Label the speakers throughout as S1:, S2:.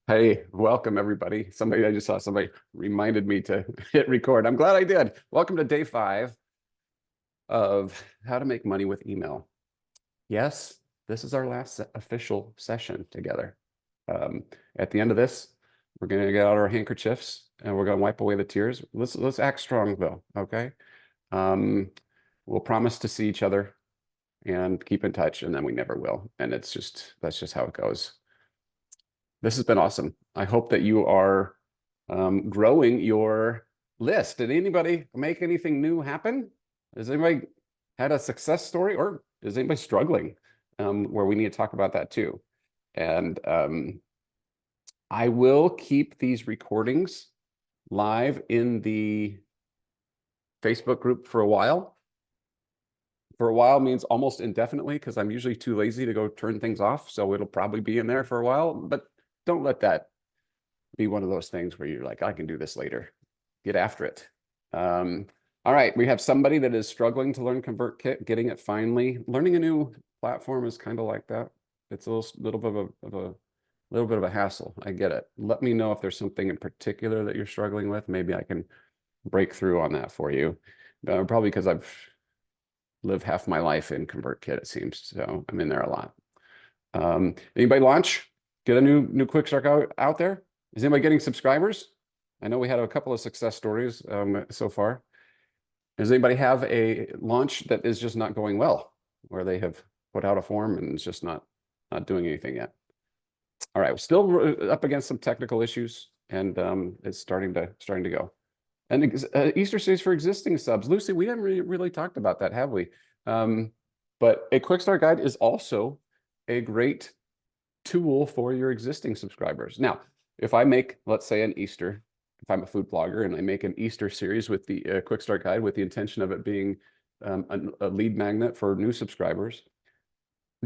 S1: Hey, welcome everybody. I just saw somebody reminded me to hit record. I'm glad I did. Welcome to day 5 of how to make money with email. Yes, this is our last official session together. At the end of this, we're gonna get out our handkerchiefs and we're gonna wipe away the tears. Let's act strong though, okay? Um, we'll promise to see each other and keep in touch, and then we never will. And that's just how it goes. This has been awesome. I hope that you are growing your list. Did anybody make anything new happen? Has anybody had a success story, or is anybody struggling where we need to talk about that too? And I will keep these recordings live in the Facebook group for a while. For a while means almost indefinitely because I'm usually too lazy to go turn things off. So it'll probably be in there for a while, but don't let that be one of those things where you're like, I can do this later. Get after it. All right, we have somebody that is struggling to learn ConvertKit, getting it finally. Learning a new platform is kind of like that. It's a little bit of a hassle. I get it. Let me know if there's something in particular that you're struggling with. Maybe I can break through on that for you. Probably because I've lived half my life in ConvertKit, it seems. So I'm in there a lot. Anybody launch? Get a new quick start out there? Is anybody getting subscribers? I know we had a couple of success stories so far. Does anybody have a launch that is just not going well, where they have put out a form and it's just not doing anything yet? All right, we're still up against some technical issues, and it's starting to go. And Easter stays for existing subs. Lucy, we haven't really talked about that, have we? But a quick start guide is also a great tool for your existing subscribers. Now, if I make, let's say, if I'm a food blogger and I make an Easter series with the quick start guide with the intention of it being a lead magnet for new subscribers,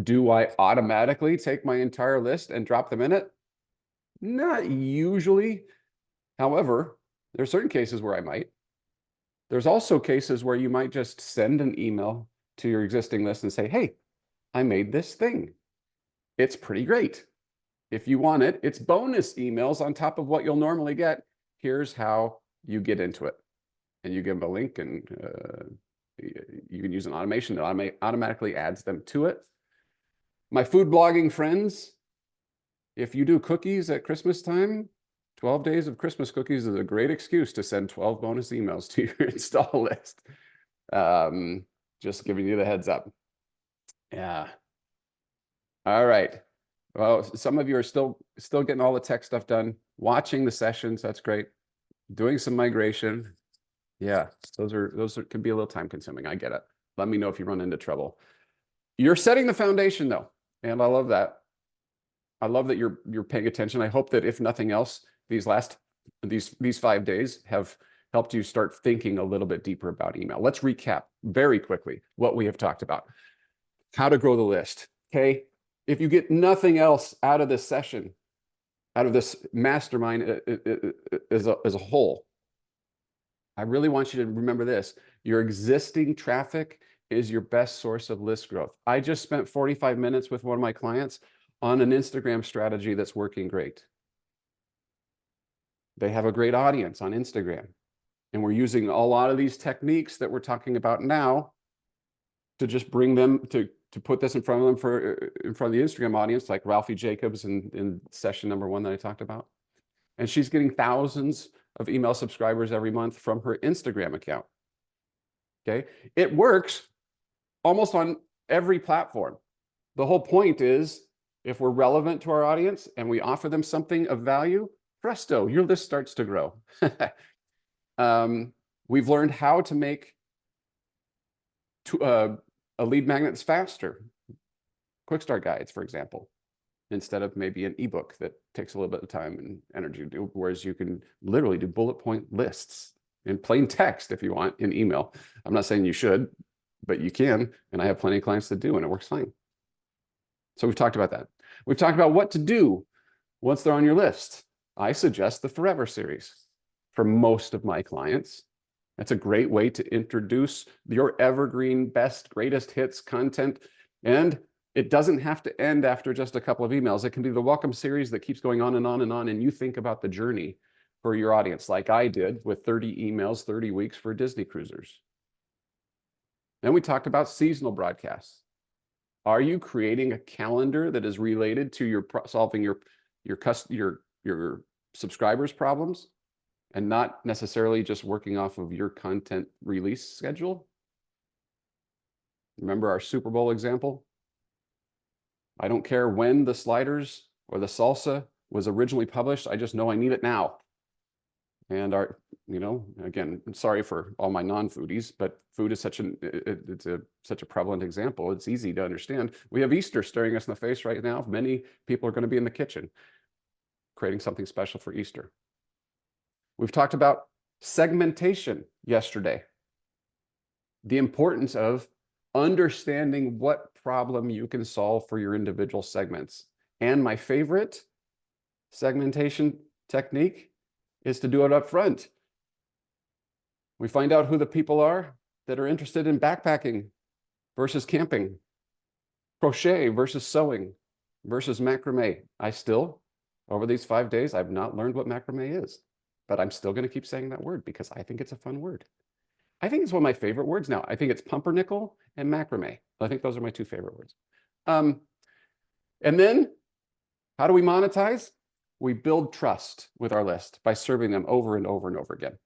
S1: do I automatically take my entire list and drop them in it? Not usually. However, there are certain cases where I might. There's also cases where you might just send an email to your existing list and say, hey, I made this thing. It's pretty great. If you want it, it's bonus emails on top of what you'll normally get. Here's how you get into it. And you give them a link, and you can use an automation that automatically adds them to it. My food blogging friends, if you do cookies at Christmas time, 12 days of Christmas cookies is a great excuse to send 12 bonus emails to your install list. Just giving you the heads up. Yeah. All right. Well, some of you are still getting all the tech stuff done, watching the sessions. That's great. Doing some migration. Yeah, those can be a little time consuming. I get it. Let me know if you run into trouble. You're setting the foundation though, and I love that. I love that you're paying attention. I hope that if nothing else, these 5 days have helped you start thinking a little bit deeper about email. Let's recap very quickly what we have talked about. How to grow the list. Okay. If you get nothing else out of this session, out of this mastermind as a whole, I really want you to remember this. Your existing traffic is your best source of list growth. I just spent 45 minutes with one of my clients on an Instagram strategy that's working great. They have a great audience on Instagram. And we're using a lot of these techniques that we're talking about now to just bring them to put this in front of them in front of the Instagram audience, like Ralphie Jacobs in session number 1 that I talked about. And she's getting thousands of email subscribers every month from her Instagram account. Okay. It works almost on every platform. The whole point is, if we're relevant to our audience and we offer them something of value, presto, your list starts to grow. We've learned how to make a lead magnet that's faster. Quick start guides, for example, instead of maybe an ebook that takes a little bit of time and energy to do, whereas you can literally do bullet point lists in plain text if you want in email. I'm not saying you should, but you can, and I have plenty of clients that do, and it works fine. So we've talked about that. We've talked about what to do once they're on your list. I suggest the Forever series for most of my clients. That's a great way to introduce your evergreen, best, greatest hits content. And It doesn't have to end after just a couple of emails. It can be the welcome series that keeps going on and on and on, and you think about the journey for your audience, like I did with 30 emails, 30 weeks for Disney cruisers. Then we talked about seasonal broadcasts. Are you creating a calendar that is related to your solving your subscribers' problems, and not necessarily just working off of your content release schedule? Remember our Super Bowl example? I don't care when the sliders or the salsa was originally published. I just know I need it now. And again, I'm sorry for all my non-foodies, but food is such a prevalent example. It's easy to understand. We have Easter staring us in the face right now. Many people are going to be in the kitchen creating something special for Easter. We've talked about segmentation yesterday. The importance of understanding what problem you can solve for your individual segments. And my favorite segmentation technique is to do it up front. We find out who the people are that are interested in backpacking versus camping, crochet versus sewing versus macrame. Over these 5 days, I've not learned what macrame is, but I'm still going to keep saying that word because I think it's a fun word. I think it's one of my favorite words now. I think it's pumpernickel and macrame. I think those are my two favorite words. And then how do we monetize? We build trust with our list by serving them over and over and over again.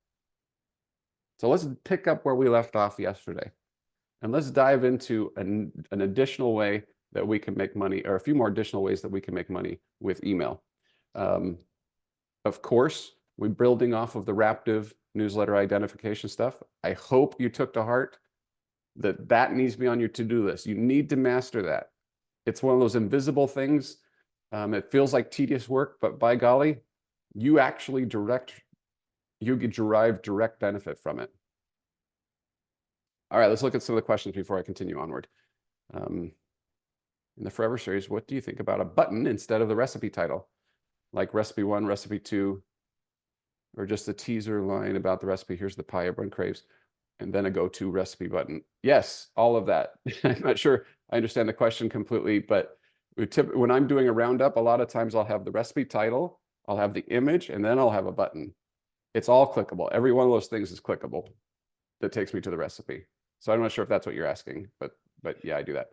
S1: So let's pick up where we left off yesterday. And let's dive into an additional way that we can make money, or a few more additional ways that we can make money with email. Of course, we're building off of the Raptive newsletter identification stuff. I hope you took to heart that needs to be on your to-do list. You need to master that. It's one of those invisible things. It feels like tedious work, but by golly, you derive direct benefit from it. All right, let's look at some of the questions before I continue onward. In the Forever series, what do you think about a button instead of the recipe title? Like recipe 1, recipe 2, or just a teaser line about the recipe. Here's the pie everyone craves, and then a go-to recipe button. Yes, all of that. I'm not sure I understand the question completely, but when I'm doing a roundup, a lot of times I'll have the recipe title, I'll have the image, and then I'll have a button. It's all clickable. Every one of those things is clickable that takes me to the recipe. So I'm not sure if that's what you're asking, but yeah, I do that.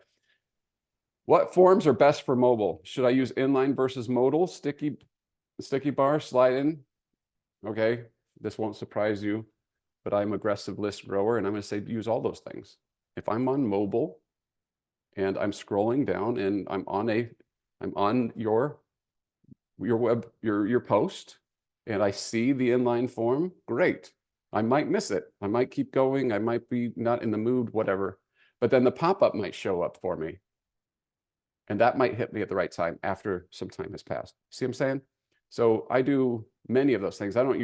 S1: What forms are best for mobile? Should I use inline versus modal? Sticky bar, slide in. Okay, this won't surprise you, but I'm an aggressive list grower, and I'm going to say use all those things. If I'm on mobile and I'm scrolling down and I'm on your post and I see the inline form, great. I might miss it. I might keep going. I might be not in the mood, whatever. But then the pop-up might show up for me. And that might hit me at the right time after some time has passed. See what I'm saying? So I do many of those things. I haven't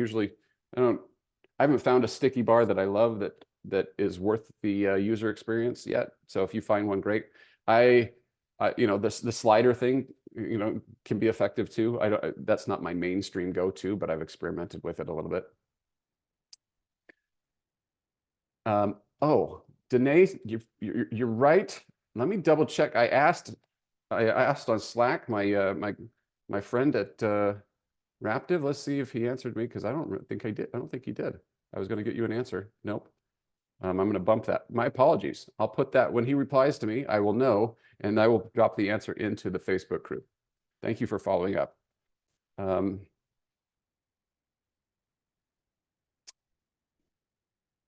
S1: found a sticky bar that I love that is worth the user experience yet. So if you find one, great. The slider thing, can be effective too. That's not my mainstream go-to, but I've experimented with it a little bit. Danae, you're right. Let me double check. I asked on Slack my friend at Raptive. Let's see if he answered me, because I don't think I did. I don't think he did. I was going to get you an answer. Nope. I'm going to bump that. My apologies. I'll put that when he replies to me. I will know, and I will drop the answer into the Facebook group. Thank you for following up.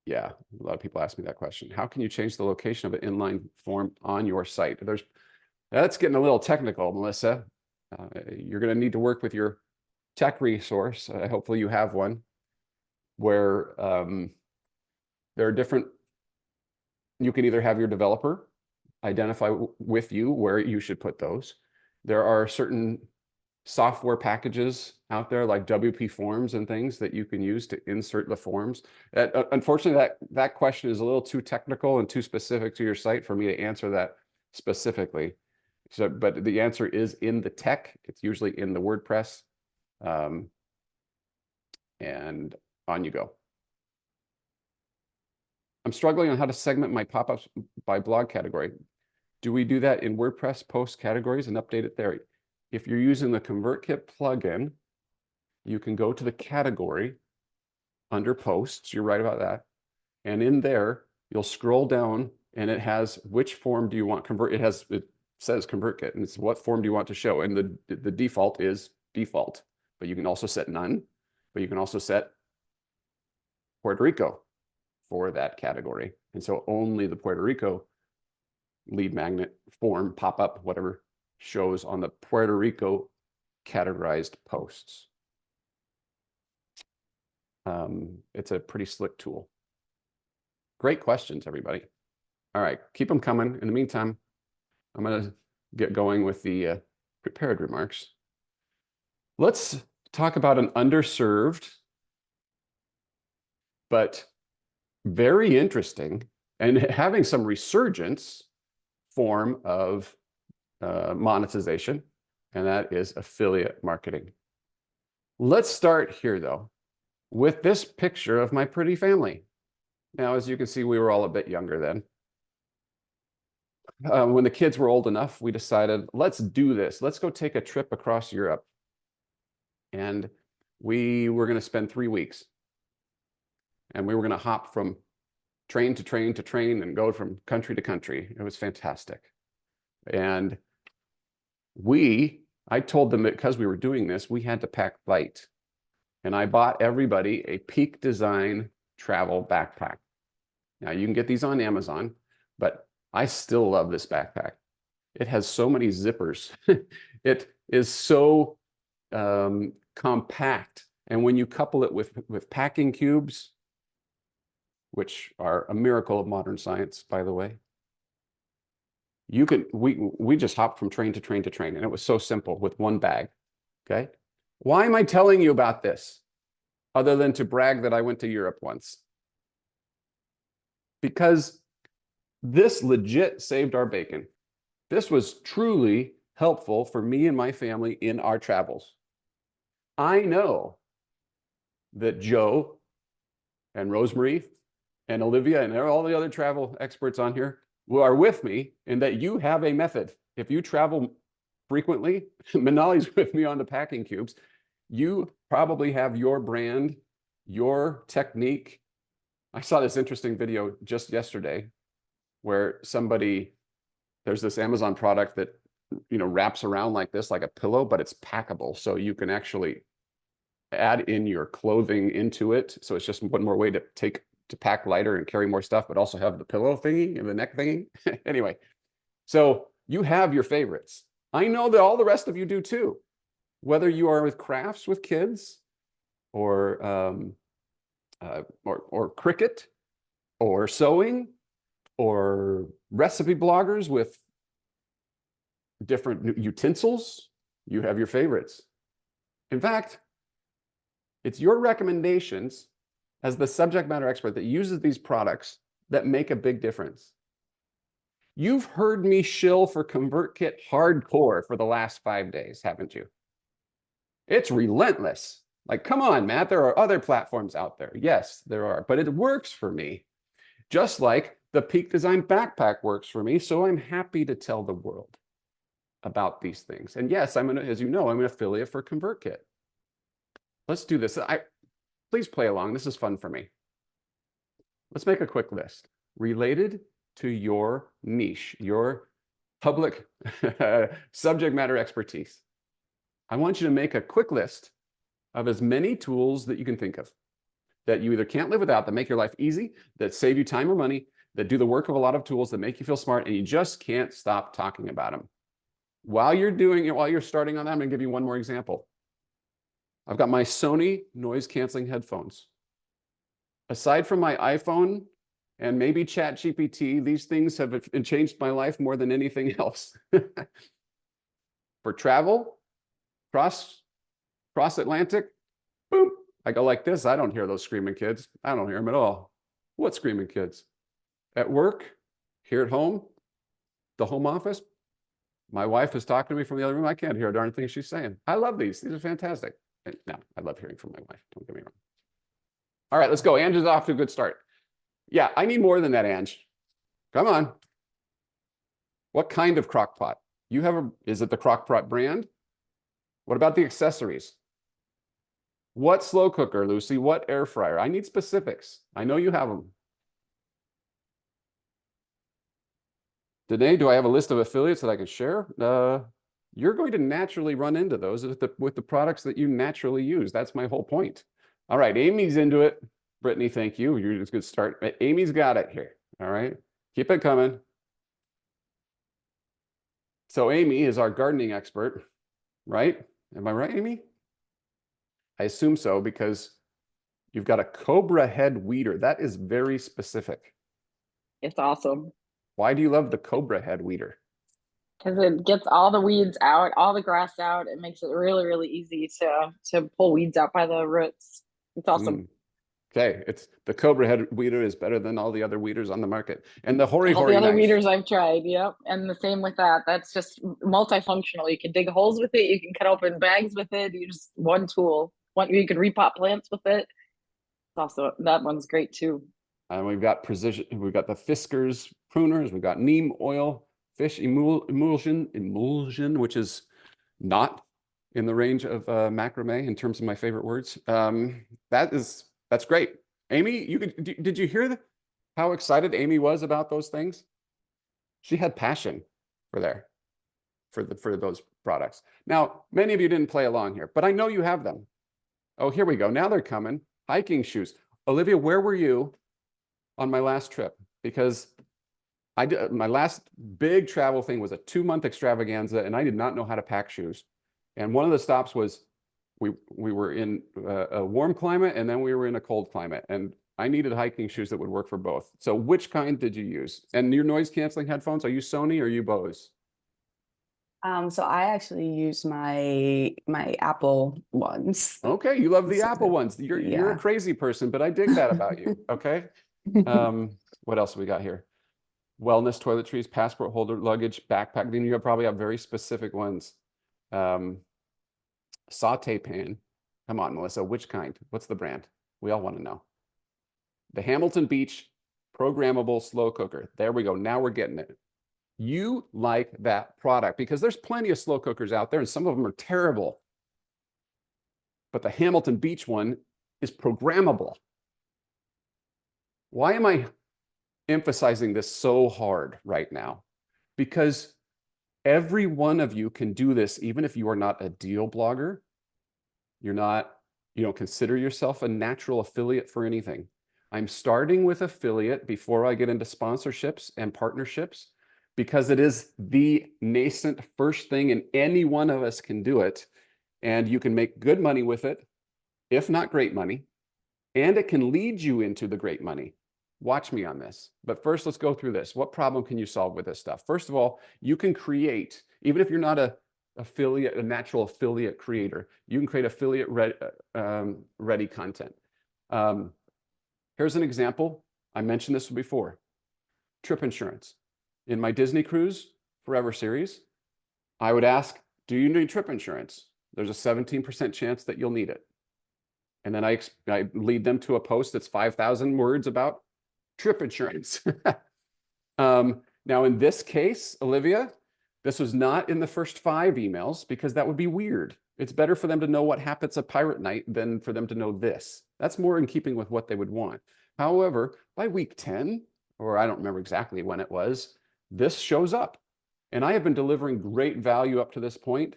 S1: Yeah, a lot of people ask me that question. How can you change the location of an inline form on your site? That's getting a little technical, Melissa. You're going to need to work with your tech resource. Hopefully you have one where there are different, you can either have your developer identify with you where you should put those. There are certain software packages out there like WP Forms and things that you can use to insert the forms. Unfortunately, that question is a little too technical and too specific to your site for me to answer that specifically. So, but the answer is in the tech. It's usually in the WordPress, and on you go. I'm struggling on how to segment my pop-ups by blog category. Do we do that in WordPress post categories and update it there? If you're using the ConvertKit plugin, you can go to the category under posts. You're right about that. And in there, you'll scroll down and it has which form do you want convert. It says ConvertKit and it's what form do you want to show. And the default is default, but you can also set none, but you can also set Puerto Rico for that category. And so only the Puerto Rico lead magnet form, pop up, whatever, shows on the Puerto Rico categorized posts. It's a pretty slick tool. Great questions, everybody. All right, keep them coming. In the meantime, I'm going to get going with the prepared remarks. Let's talk about an underserved, but very interesting and having some resurgence form of monetization, and that is affiliate marketing. Let's start here, though, with this picture of my pretty family. Now, as you can see, we were all a bit younger then. When the kids were old enough, we decided, let's do this. Let's go take a trip across Europe. And we were going to spend 3 weeks. And we were going to hop from train to train to train and go from country to country. It was fantastic. And I told them that because we were doing this, we had to pack light. And I bought everybody a Peak Design travel backpack. Now, you can get these on Amazon, but I still love this backpack. It has so many zippers. It is so compact. And when you couple it with packing cubes, which are a miracle of modern science, by the way, we just hopped from train to train to train, and it was so simple with one bag. Okay. Why am I telling you about this? Other than to brag that I went to Europe once. Because this legit saved our bacon. This was truly helpful for me and my family in our travels. I know that Joe and Rosemary and Olivia and all the other travel experts on here who are with me, and that you have a method. If you travel frequently, Manali's with me on the packing cubes, you probably have your brand, your technique. I saw this interesting video just yesterday where there's this Amazon product that, wraps around like this, like a pillow, but it's packable. So you can actually add in your clothing into it. So it's just one more way to pack lighter and carry more stuff, but also have the pillow thingy and the neck thingy. Anyway, so you have your favorites. I know that all the rest of you do too. Whether you are with crafts with kids, or cricket, or sewing, or recipe bloggers with different utensils, you have your favorites. In fact, it's your recommendations as the subject matter expert that uses these products that make a big difference. You've heard me shill for ConvertKit hardcore for the last 5 days, haven't you? It's relentless. Like, come on, Matt, there are other platforms out there. Yes, there are, but it works for me. Just like the Peak Design backpack works for me, so I'm happy to tell the world about these things. And yes, as you know, I'm an affiliate for ConvertKit. Let's do this. Please play along. This is fun for me. Let's make a quick list related to your niche, your public subject matter expertise. I want you to make a quick list of as many tools that you can think of that you either can't live without, that make your life easy, that save you time or money, that do the work of a lot of tools, that make you feel smart, and you just can't stop talking about them. While you're starting on that, I'm going to give you one more example. I've got my Sony noise canceling headphones. Aside from my iPhone and maybe ChatGPT, these things have changed my life more than anything else. For travel, cross-Atlantic, boom, I go like this. I don't hear those screaming kids. I don't hear them at all. What screaming kids? At work, here at home, the home office, my wife is talking to me from the other room. I can't hear a darn thing she's saying. I love these. These are fantastic. No, I love hearing from my wife. Don't get me wrong. All right, let's go. Ange is off to a good start. Yeah, I need more than that, Ange. Come on. What kind of crock pot? You have is it the crock pot brand? What about the accessories? What slow cooker, Lucy? What air fryer? I need specifics. I know you have them. Danae, do I have a list of affiliates that I can share? You're going to naturally run into those with the products that you naturally use. That's my whole point. All right, Amy's into it. Brittany, thank you. You're just good start. Amy's got it here. All right, keep it coming. So Amy is our gardening expert, right? Am I right, Amy? I assume so, because you've got a Cobra head weeder. That is very specific.
S2: It's awesome
S1: Why do you love the Cobra head weeder?
S2: because it gets all the weeds out, all the grass out. It makes it really, really easy to pull weeds out by the roots. It's awesome.
S1: Okay, it's the Cobra head weeder is better than all the other weeders on the market. And the Hori
S2: All
S1: Hori
S2: the other
S1: knife.
S2: weeders I've tried, yep. And the same with that. That's just multifunctional. You can dig holes with it. You can cut open bags with it. You just one tool. You can repot plants with it. It's also that one's great too.
S1: And we've got precision. We've got the Fiskars pruners. We've got neem oil, fish emulsion, which is not in the range of macrame in terms of my favorite words. That's great. Amy, did you hear how excited Amy was about those things? She had passion for those products. Now, many of you didn't play along here, but I know you have them. Oh, here we go. Now they're coming. Hiking shoes. Olivia, where were you on my last trip? Because my last big travel thing was a 2-month extravaganza, and I did not know how to pack shoes. And one of the stops was we were in a warm climate, and then we were in a cold climate, and I needed hiking shoes that would work for both. So which kind did you use? And your noise canceling headphones, are you Sony or are you Bose?
S3: So I actually use my Apple ones.
S1: Okay, you love the
S3: So,
S1: Apple ones. You're a crazy person, but I dig that about you. Okay. What else have we got here? Wellness toiletries, passport holder, luggage, backpack. Then you probably have very specific ones. Saute pan. Come on, Melissa. Which kind? What's the brand? We all want to know. The Hamilton Beach programmable slow cooker. There we go. Now we're getting it. You like that product because there's plenty of slow cookers out there and some of them are terrible. But the Hamilton Beach one is programmable. Why am I emphasizing this so hard right now? Because every one of you can do this, even if you are not a deal blogger. You don't consider yourself a natural affiliate for anything. I'm starting with affiliate before I get into sponsorships and partnerships, because it is the nascent first thing and any one of us can do it. And you can make good money with it, if not great money, and it can lead you into the great money. Watch me on this. But first, let's go through this. What problem can you solve with this stuff? First of all, you can create, even if you're not a natural affiliate creator, you can create affiliate ready content. Here's an example. I mentioned this before. Trip insurance. In my Disney Cruise Forever series, I would ask, do you need trip insurance? There's a 17% chance that you'll need it. And then I lead them to a post that's 5,000 words about trip insurance. Now, in this case, Olivia, this was not in the first 5 emails because that would be weird. It's better for them to know what happens at Pirate Night than for them to know this. That's more in keeping with what they would want. However, by week 10, or I don't remember exactly when it was, this shows up. And I have been delivering great value up to this point.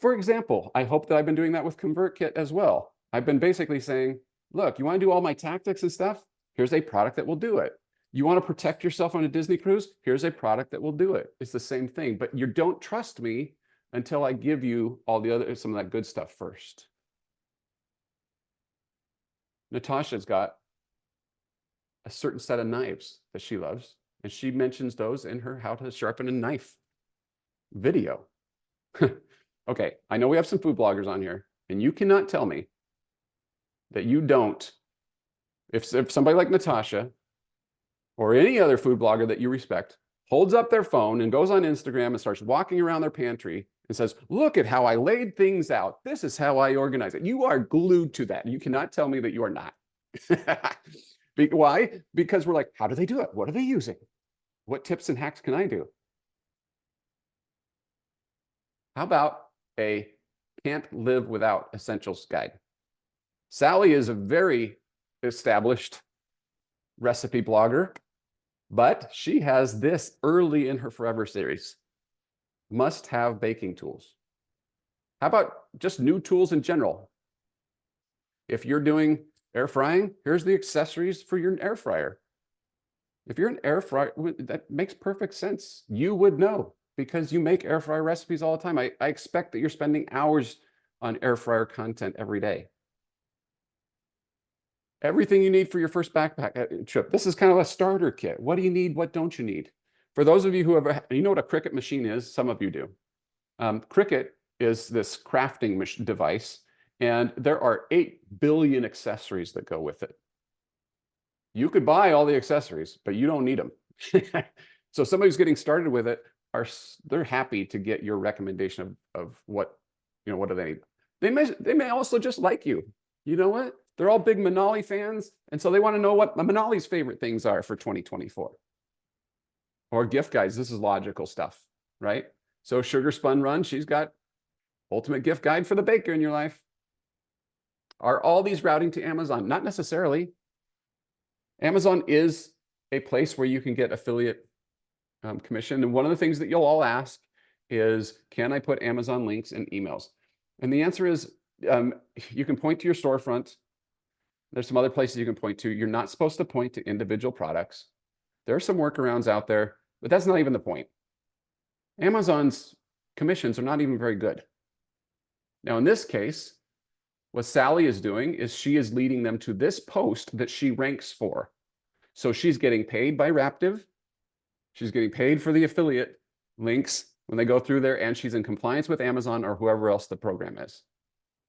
S1: For example, I hope that I've been doing that with ConvertKit as well. I've been basically saying, look, you want to do all my tactics and stuff? Here's a product that will do it. You want to protect yourself on a Disney cruise? Here's a product that will do it. It's the same thing, but you don't trust me until I give you all the some of that good stuff first. Natasha's got a certain set of knives that she loves, and she mentions those in her How to Sharpen a Knife video. Okay, I know we have some food bloggers on here, and you cannot tell me that you don't, if somebody like Natasha or any other food blogger that you respect holds up their phone and goes on Instagram and starts walking around their pantry and says, look at how I laid things out. This is how I organize it. You are glued to that. You cannot tell me that you are not. Why? Because we're like, how do they do it? What are they using? What tips and hacks can I do? How about a can't live without essentials guide? Sally is a very established recipe blogger, but she has this early in her Forever series. Must-have baking tools. How about just new tools in general? If you're doing air frying, here's the accessories for your air fryer. If you're an air fryer, that makes perfect sense. You would know because you make air fryer recipes all the time. I expect that you're spending hours on air fryer content every day. Everything you need for your first backpack trip. This is kind of a starter kit. What do you need? What don't you need? For those of you who have, you know what a Cricut machine is? Some of you do. Cricut is this crafting device, and there are 8 billion accessories that go with it. You could buy all the accessories, but you don't need them. So somebody who's getting started with it, they're happy to get your recommendation of what, what do they need. They may also just like you. You know what? They're all big Manali fans, and so they want to know what Manali's favorite things are for 2024. Or gift guides. This is logical stuff, right? So Sugar Spun Run, she's got ultimate gift guide for the baker in your life. Are all these routing to Amazon? Not necessarily. Amazon is a place where you can get affiliate commission. And one of the things that you'll all ask is, can I put Amazon links in emails? And the answer is, you can point to your storefront. There's some other places you can point to. You're not supposed to point to individual products. There are some workarounds out there, but that's not even the point. Amazon's commissions are not even very good. Now, in this case, what Sally is doing is she is leading them to this post that she ranks for. So she's getting paid by Raptive. She's getting paid for the affiliate links when they go through there, and she's in compliance with Amazon or whoever else the program is.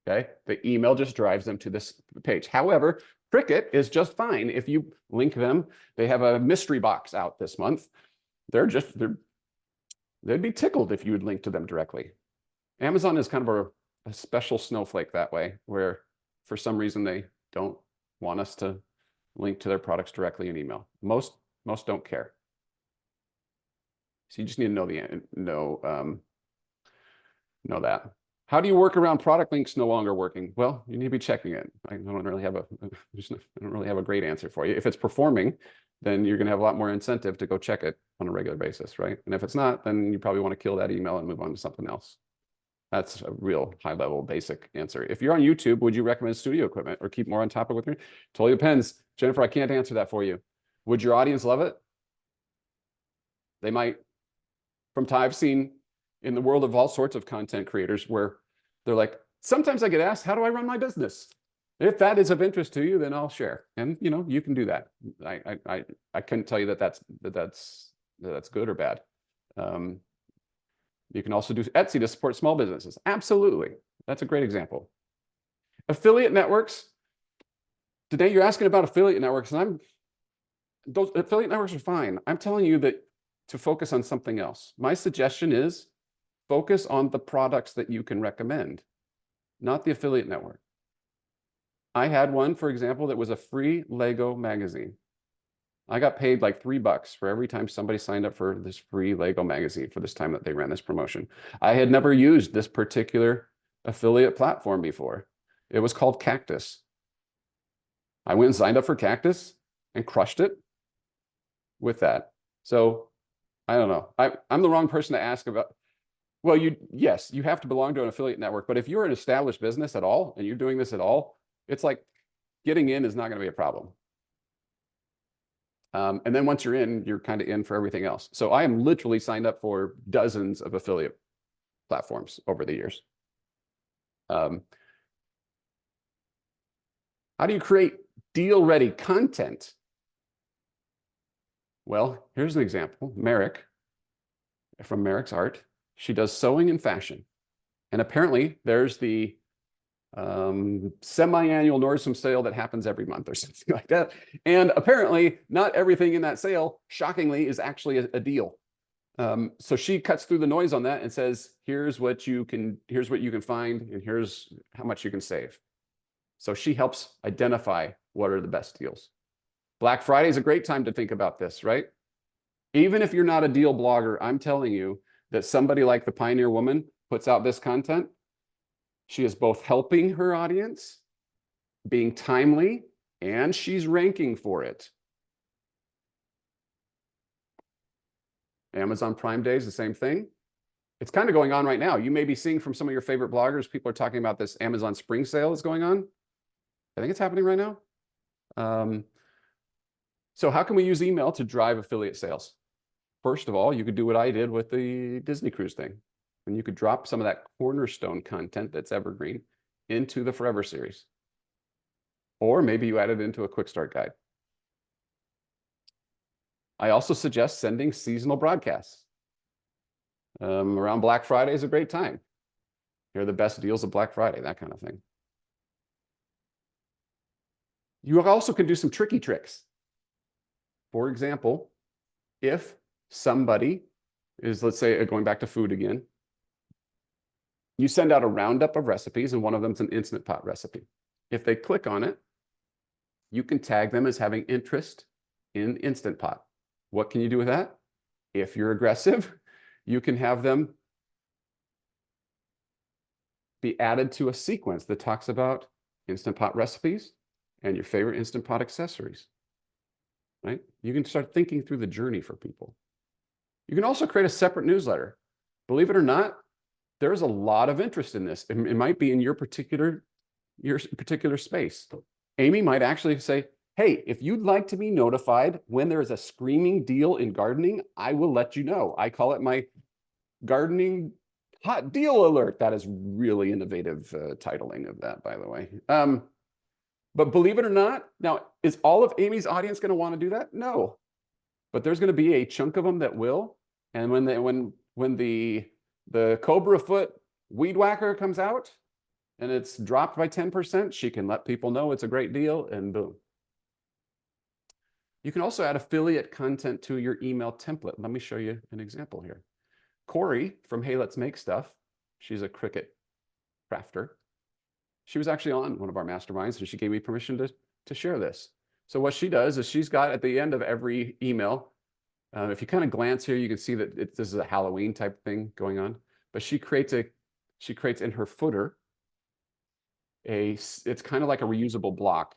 S1: Okay, the email just drives them to this page. However, Cricut is just fine if you link them. They have a mystery box out this month. They'd be tickled if you would link to them directly. Amazon is kind of a special snowflake that way, where for some reason they don't want us to link to their products directly in email. Most don't care. So you just need to know that. How do you work around product links no longer working? Well, you need to be checking it. I don't really have a great answer for you. If it's performing, then you're going to have a lot more incentive to go check it on a regular basis, right? And if it's not, then you probably want to kill that email and move on to something else. That's a real high-level basic answer. If you're on YouTube, would you recommend studio equipment or keep more on topic with me? Totally depends. Jennifer, I can't answer that for you. Would your audience love it? They might. From time I've seen in the world of all sorts of content creators where they're like, sometimes I get asked, how do I run my business? If that is of interest to you, then I'll share. And you can do that. I couldn't tell you that that's good or bad. You can also do Etsy to support small businesses. Absolutely. That's a great example. Affiliate networks. Today you're asking about affiliate networks, and those affiliate networks are fine. I'm telling you that to focus on something else. My suggestion is focus on the products that you can recommend, not the affiliate network. I had one, for example, that was a free Lego magazine. I got paid like $3 for every time somebody signed up for this free Lego magazine for this time that they ran this promotion. I had never used this particular affiliate platform before. It was called Cactus. I went and signed up for Cactus and crushed it with that. So I don't know. I'm the wrong person to ask about. Well, yes, you have to belong to an affiliate network, but if you're an established business at all and you're doing this at all, it's like getting in is not going to be a problem. And then once you're in, you're kind of in for everything else. So I am literally signed up for dozens of affiliate platforms over the years. How do you create deal-ready content? Well, here's an example. Merrick, from Merrick's Art. She does sewing and fashion. And apparently there's the semi-annual Nordstrom sale that happens every month or something like that. And apparently not everything in that sale, shockingly, is actually a deal. So she cuts through the noise on that and says, here's what you can find, and here's how much you can save. So she helps identify what are the best deals. Black Friday is a great time to think about this, right? Even if you're not a deal blogger, I'm telling you that somebody like the Pioneer Woman puts out this content, she is both helping her audience, being timely, and she's ranking for it. Amazon Prime Day is the same thing. It's kind of going on right now. You may be seeing from some of your favorite bloggers, people are talking about this Amazon Spring Sale is going on. I think it's happening right now. So how can we use email to drive affiliate sales? First of all, you could do what I did with the Disney Cruise thing. And you could drop some of that cornerstone content that's evergreen into the Forever series. Or maybe you add it into a quick start guide. I also suggest sending seasonal broadcasts. Around Black Friday is a great time. Here are the best deals of Black Friday, that kind of thing. You also can do some tricky tricks. For example, if somebody is, let's say, going back to food again, you send out a roundup of recipes and one of them is an Instant Pot recipe. If they click on it, you can tag them as having interest in Instant Pot. What can you do with that? If you're aggressive, you can have them be added to a sequence that talks about Instant Pot recipes and your favorite Instant Pot accessories, right? You can start thinking through the journey for people. You can also create a separate newsletter. Believe it or not, there's a lot of interest in this. It might be in your particular space. Amy might actually say, hey, if you'd like to be notified when there is a screaming deal in gardening, I will let you know. I call it my gardening hot deal alert. That is really innovative titling of that, by the way. But believe it or not, now, is all of Amy's audience going to want to do that? No. But there's going to be a chunk of them that will. And when the Cobra Foot Weed Whacker comes out and it's dropped by 10%, she can let people know it's a great deal, and boom. You can also add affiliate content to your email template. Let me show you an example here. Corey from Hey Let's Make Stuff, she's a Cricut crafter. She was actually on one of our masterminds and she gave me permission to share this. So what she does is she's got at the end of every email, if you kind of glance here, you can see that this is a Halloween type thing going on, but she creates in her footer, it's kind of like a reusable block.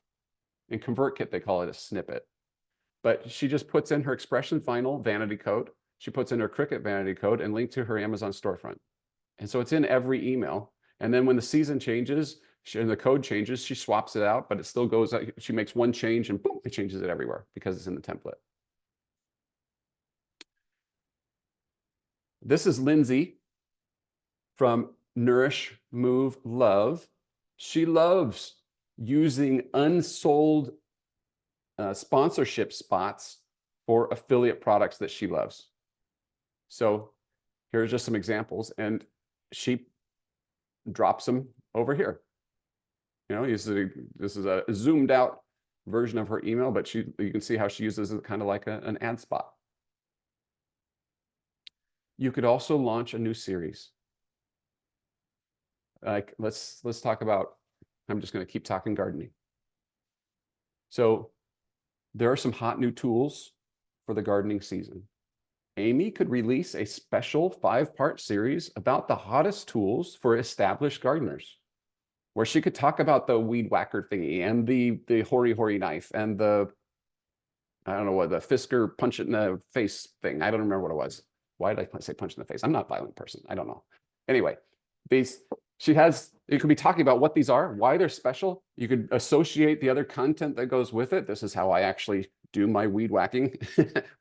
S1: In ConvertKit, they call it a snippet. But she just puts in her Expression Final vanity code. She puts in her Cricut vanity code and link to her Amazon storefront. And so it's in every email. And then when the season changes and the code changes, she swaps it out, but it still goes, she makes one change and boom, it changes it everywhere because it's in the template. This is Lindsay from Nourish, Move, Love. She loves using unsold sponsorship spots for affiliate products that she loves. So here's just some examples, and she drops them over here. You know, this is a zoomed out version of her email, but you can see how she uses it kind of like an ad spot. You could also launch a new series. Like let's talk about, I'm just going to keep talking gardening. So there are some hot new tools for the gardening season. Amy could release a special 5-part series about the hottest tools for established gardeners, where she could talk about the weed whacker thingy and the hori knife and the, I don't know what, the Fisker punch it in the face thing. I don't remember what it was. Why did I say punch in the face? I'm not a violent person. I don't know. Anyway, you could be talking about what these are, why they're special. You could associate the other content that goes with it. This is how I actually do my weed whacking,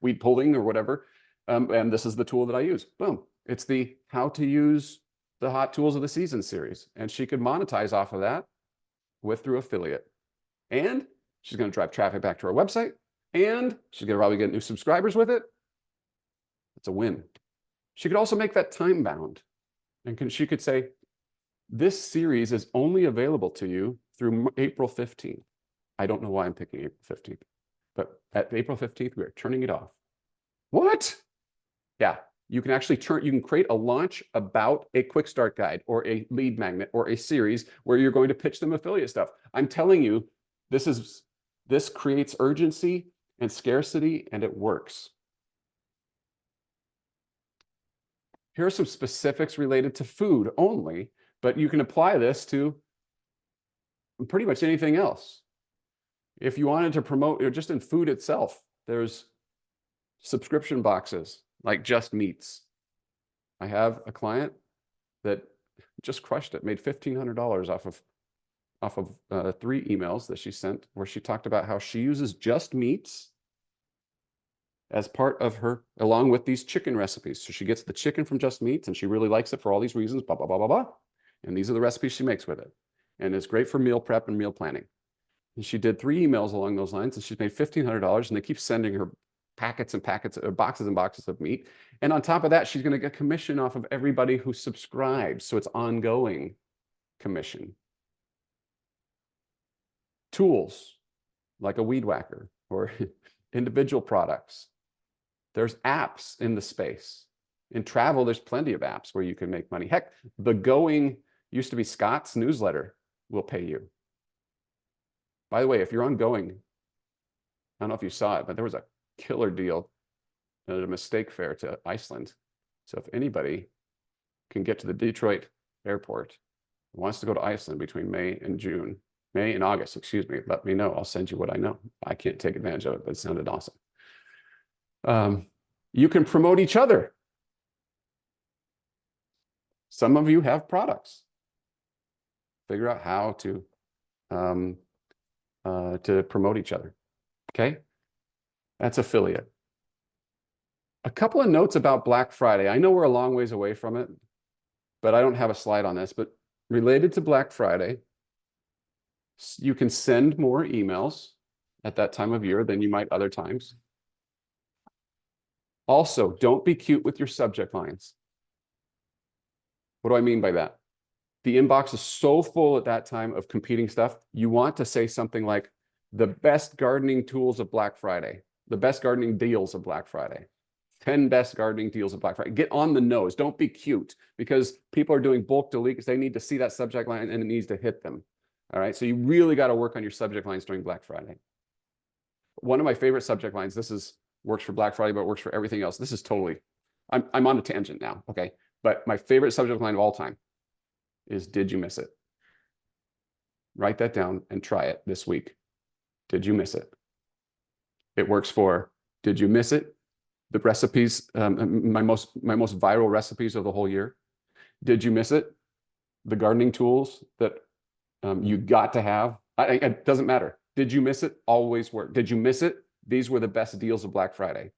S1: weed pulling or whatever. And this is the tool that I use. Boom. It's the how to use the hot tools of the season series. And she could monetize off of that through affiliate. And she's going to drive traffic back to her website. And she's going to probably get new subscribers with it. It's a win. She could also make that time bound. And she could say, this series is only available to you through April 15th. I don't know why I'm picking April 15th, but at April 15th, we're turning it off. What? Yeah, you can actually you can create a launch about a quick start guide or a lead magnet or a series where you're going to pitch them affiliate stuff. I'm telling you, this creates urgency and scarcity, and it works. Here are some specifics related to food only, but you can apply this to pretty much anything else. If you wanted to promote, just in food itself, there's subscription boxes like Just Meats. I have a client that just crushed it, made $1,500 off of 3 emails that she sent where she talked about how she uses Just Meats as part of her, along with these chicken recipes. So she gets the chicken from Just Meats and she really likes it for all these reasons, blah, blah, blah, blah, blah. And these are the recipes she makes with it. And it's great for meal prep and meal planning. And she did 3 emails along those lines and she's made $1,500 and they keep sending her packets and packets, or boxes and boxes of meat. And on top of that, she's going to get commission off of everybody who subscribes. So it's ongoing commission. Tools like a weed whacker or individual products. There's apps in the space. In travel, there's plenty of apps where you can make money. Heck, the Going used to be Scott's newsletter will pay you. By the way, if you're on Going, I don't know if you saw it, but there was a killer deal at a mistake fare to Iceland. So if anybody can get to the Detroit airport, wants to go to Iceland between May and August, excuse me, let me know. I'll send you what I know. I can't take advantage of it, but it sounded awesome. You can promote each other. Some of you have products. Figure out how to promote each other. Okay, that's affiliate. A couple of notes about Black Friday. I know we're a long ways away from it, but I don't have a slide on this. But related to Black Friday, you can send more emails at that time of year than you might other times. Also, don't be cute with your subject lines. What do I mean by that? The inbox is so full at that time of competing stuff. You want to say something like the best gardening tools of Black Friday, the best gardening deals of Black Friday, 10 best gardening deals of Black Friday. Get on the nose. Don't be cute because people are doing bulk deletes. They need to see that subject line and it needs to hit them. All right. So you really got to work on your subject lines during Black Friday. One of my favorite subject lines, works for Black Friday, but works for everything else. This is totally, I'm on a tangent now. Okay. But my favorite subject line of all time is, did you miss it? Write that down and try it this week. Did you miss it? It works for, did you miss it? The recipes, my most viral recipes of the whole year. Did you miss it? The gardening tools that you got to have. It doesn't matter. Did you miss it? Always work. Did you miss it? These were the best deals of Black Friday.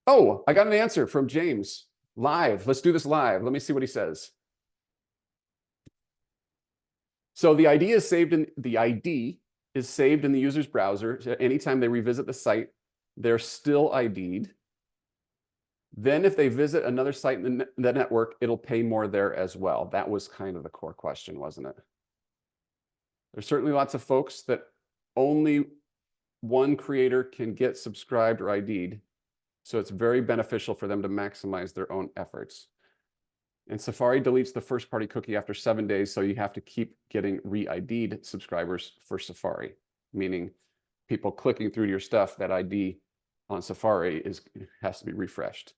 S1: Oh, I got an answer from James. Live. Let's do this live. Let me see what he says. So the ID is saved in the user's browser. Anytime they revisit the site, they're still ID'd. Then if they visit another site in the network, it'll pay more there as well. That was kind of the core question, wasn't it? There's certainly lots of folks that only one creator can get subscribed or ID'd. So it's very beneficial for them to maximize their own efforts. And Safari deletes the first party cookie after 7 days. So you have to keep getting re-ID'd subscribers for Safari, meaning people clicking through your stuff, that ID on Safari has to be refreshed.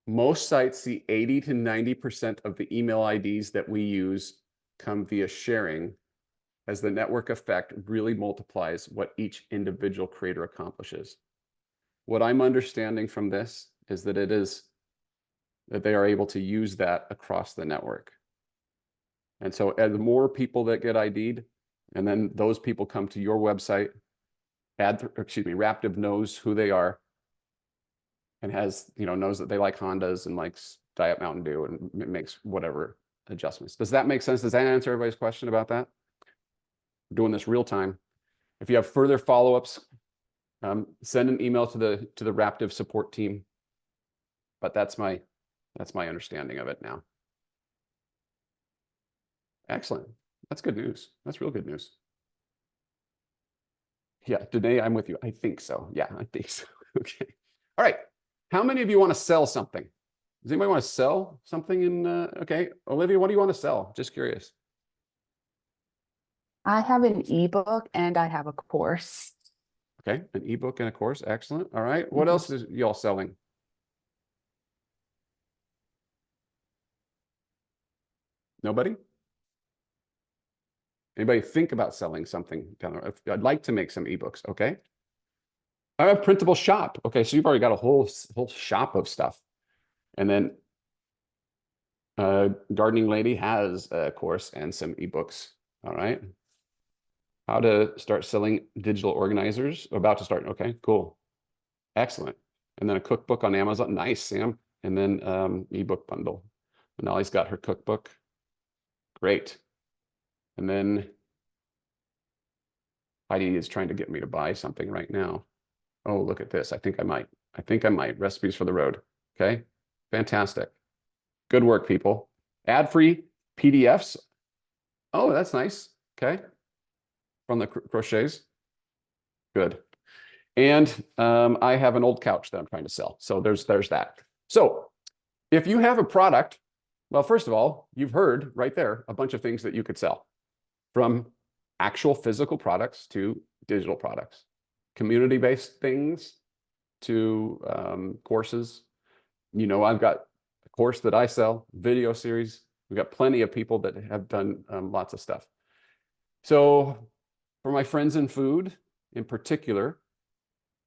S1: Most sites see 80 to 90% of the email IDs that we use come via sharing, as the network effect really multiplies what each individual creator accomplishes. What I'm understanding from this is that they are able to use that across the network. And so as more people that get ID'd, and then those people come to your website, Raptive knows who they are and knows that they like Hondas and likes Diet Mountain Dew and makes whatever adjustments. Does that make sense? Does that answer everybody's question about that? We're doing this real time. If you have further follow-ups, send an email to the Raptive support team. But that's my understanding of it now. Excellent. That's good news. That's real good news. Yeah, Danae, I'm with you. I think so. Yeah, I think so. Okay. All right. How many of you want to sell something? Does anybody want to sell something okay. Olivia, what do you want to sell? Just curious.
S3: I have an ebook and I have a course.
S1: Okay, an ebook and a course. Excellent. All right. What
S2: Mhm.
S1: else is y'all selling? Nobody? Anybody think about selling something down the road? I'd like to make some ebooks. Okay. I have printable shop. Okay, so you've already got a whole shop of stuff. And then Gardening Lady has a course and some ebooks. All right. How to start selling digital organizers. About to start. Okay, cool. Excellent. And then a cookbook on Amazon. Nice, Sam. And then ebook bundle. Manali's got her cookbook. Great. And then Heidi is trying to get me to buy something right now. Oh, look at this. I think I might. I think I might. Recipes for the road. Okay. Fantastic. Good work, people. Ad-free PDFs. Oh, that's nice. Okay. From the crochets. Good. And I have an old couch that I'm trying to sell. So there's that. So if you have a product, well, first of all, you've heard right there a bunch of things that you could sell, from actual physical products to digital products, community-based things to courses. You know, I've got a course that I sell, video series. We've got plenty of people that have done lots of stuff. So for my friends in food in particular,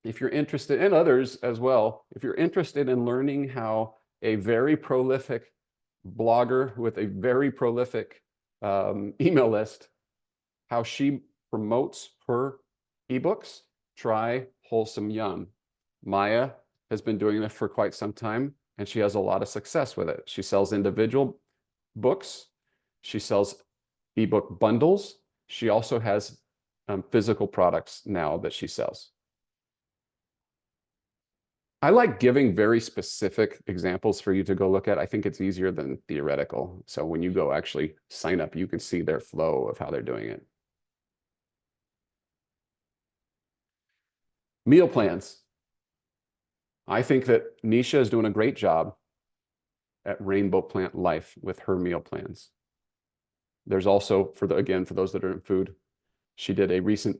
S1: if you're interested, and others as well, if you're interested in learning how a very prolific blogger with a very prolific email list, how she promotes her ebooks, try Wholesome Yum. Maya has been doing this for quite some time, and she has a lot of success with it. She sells individual books. She sells ebook bundles. She also has physical products now that she sells. I like giving very specific examples for you to go look at. I think it's easier than theoretical. So when you go actually sign up, you can see their flow of how they're doing it. Meal plans. I think that Nisha is doing a great job at Rainbow Plant Life with her meal plans. There's also, for those that are in food, she did a recent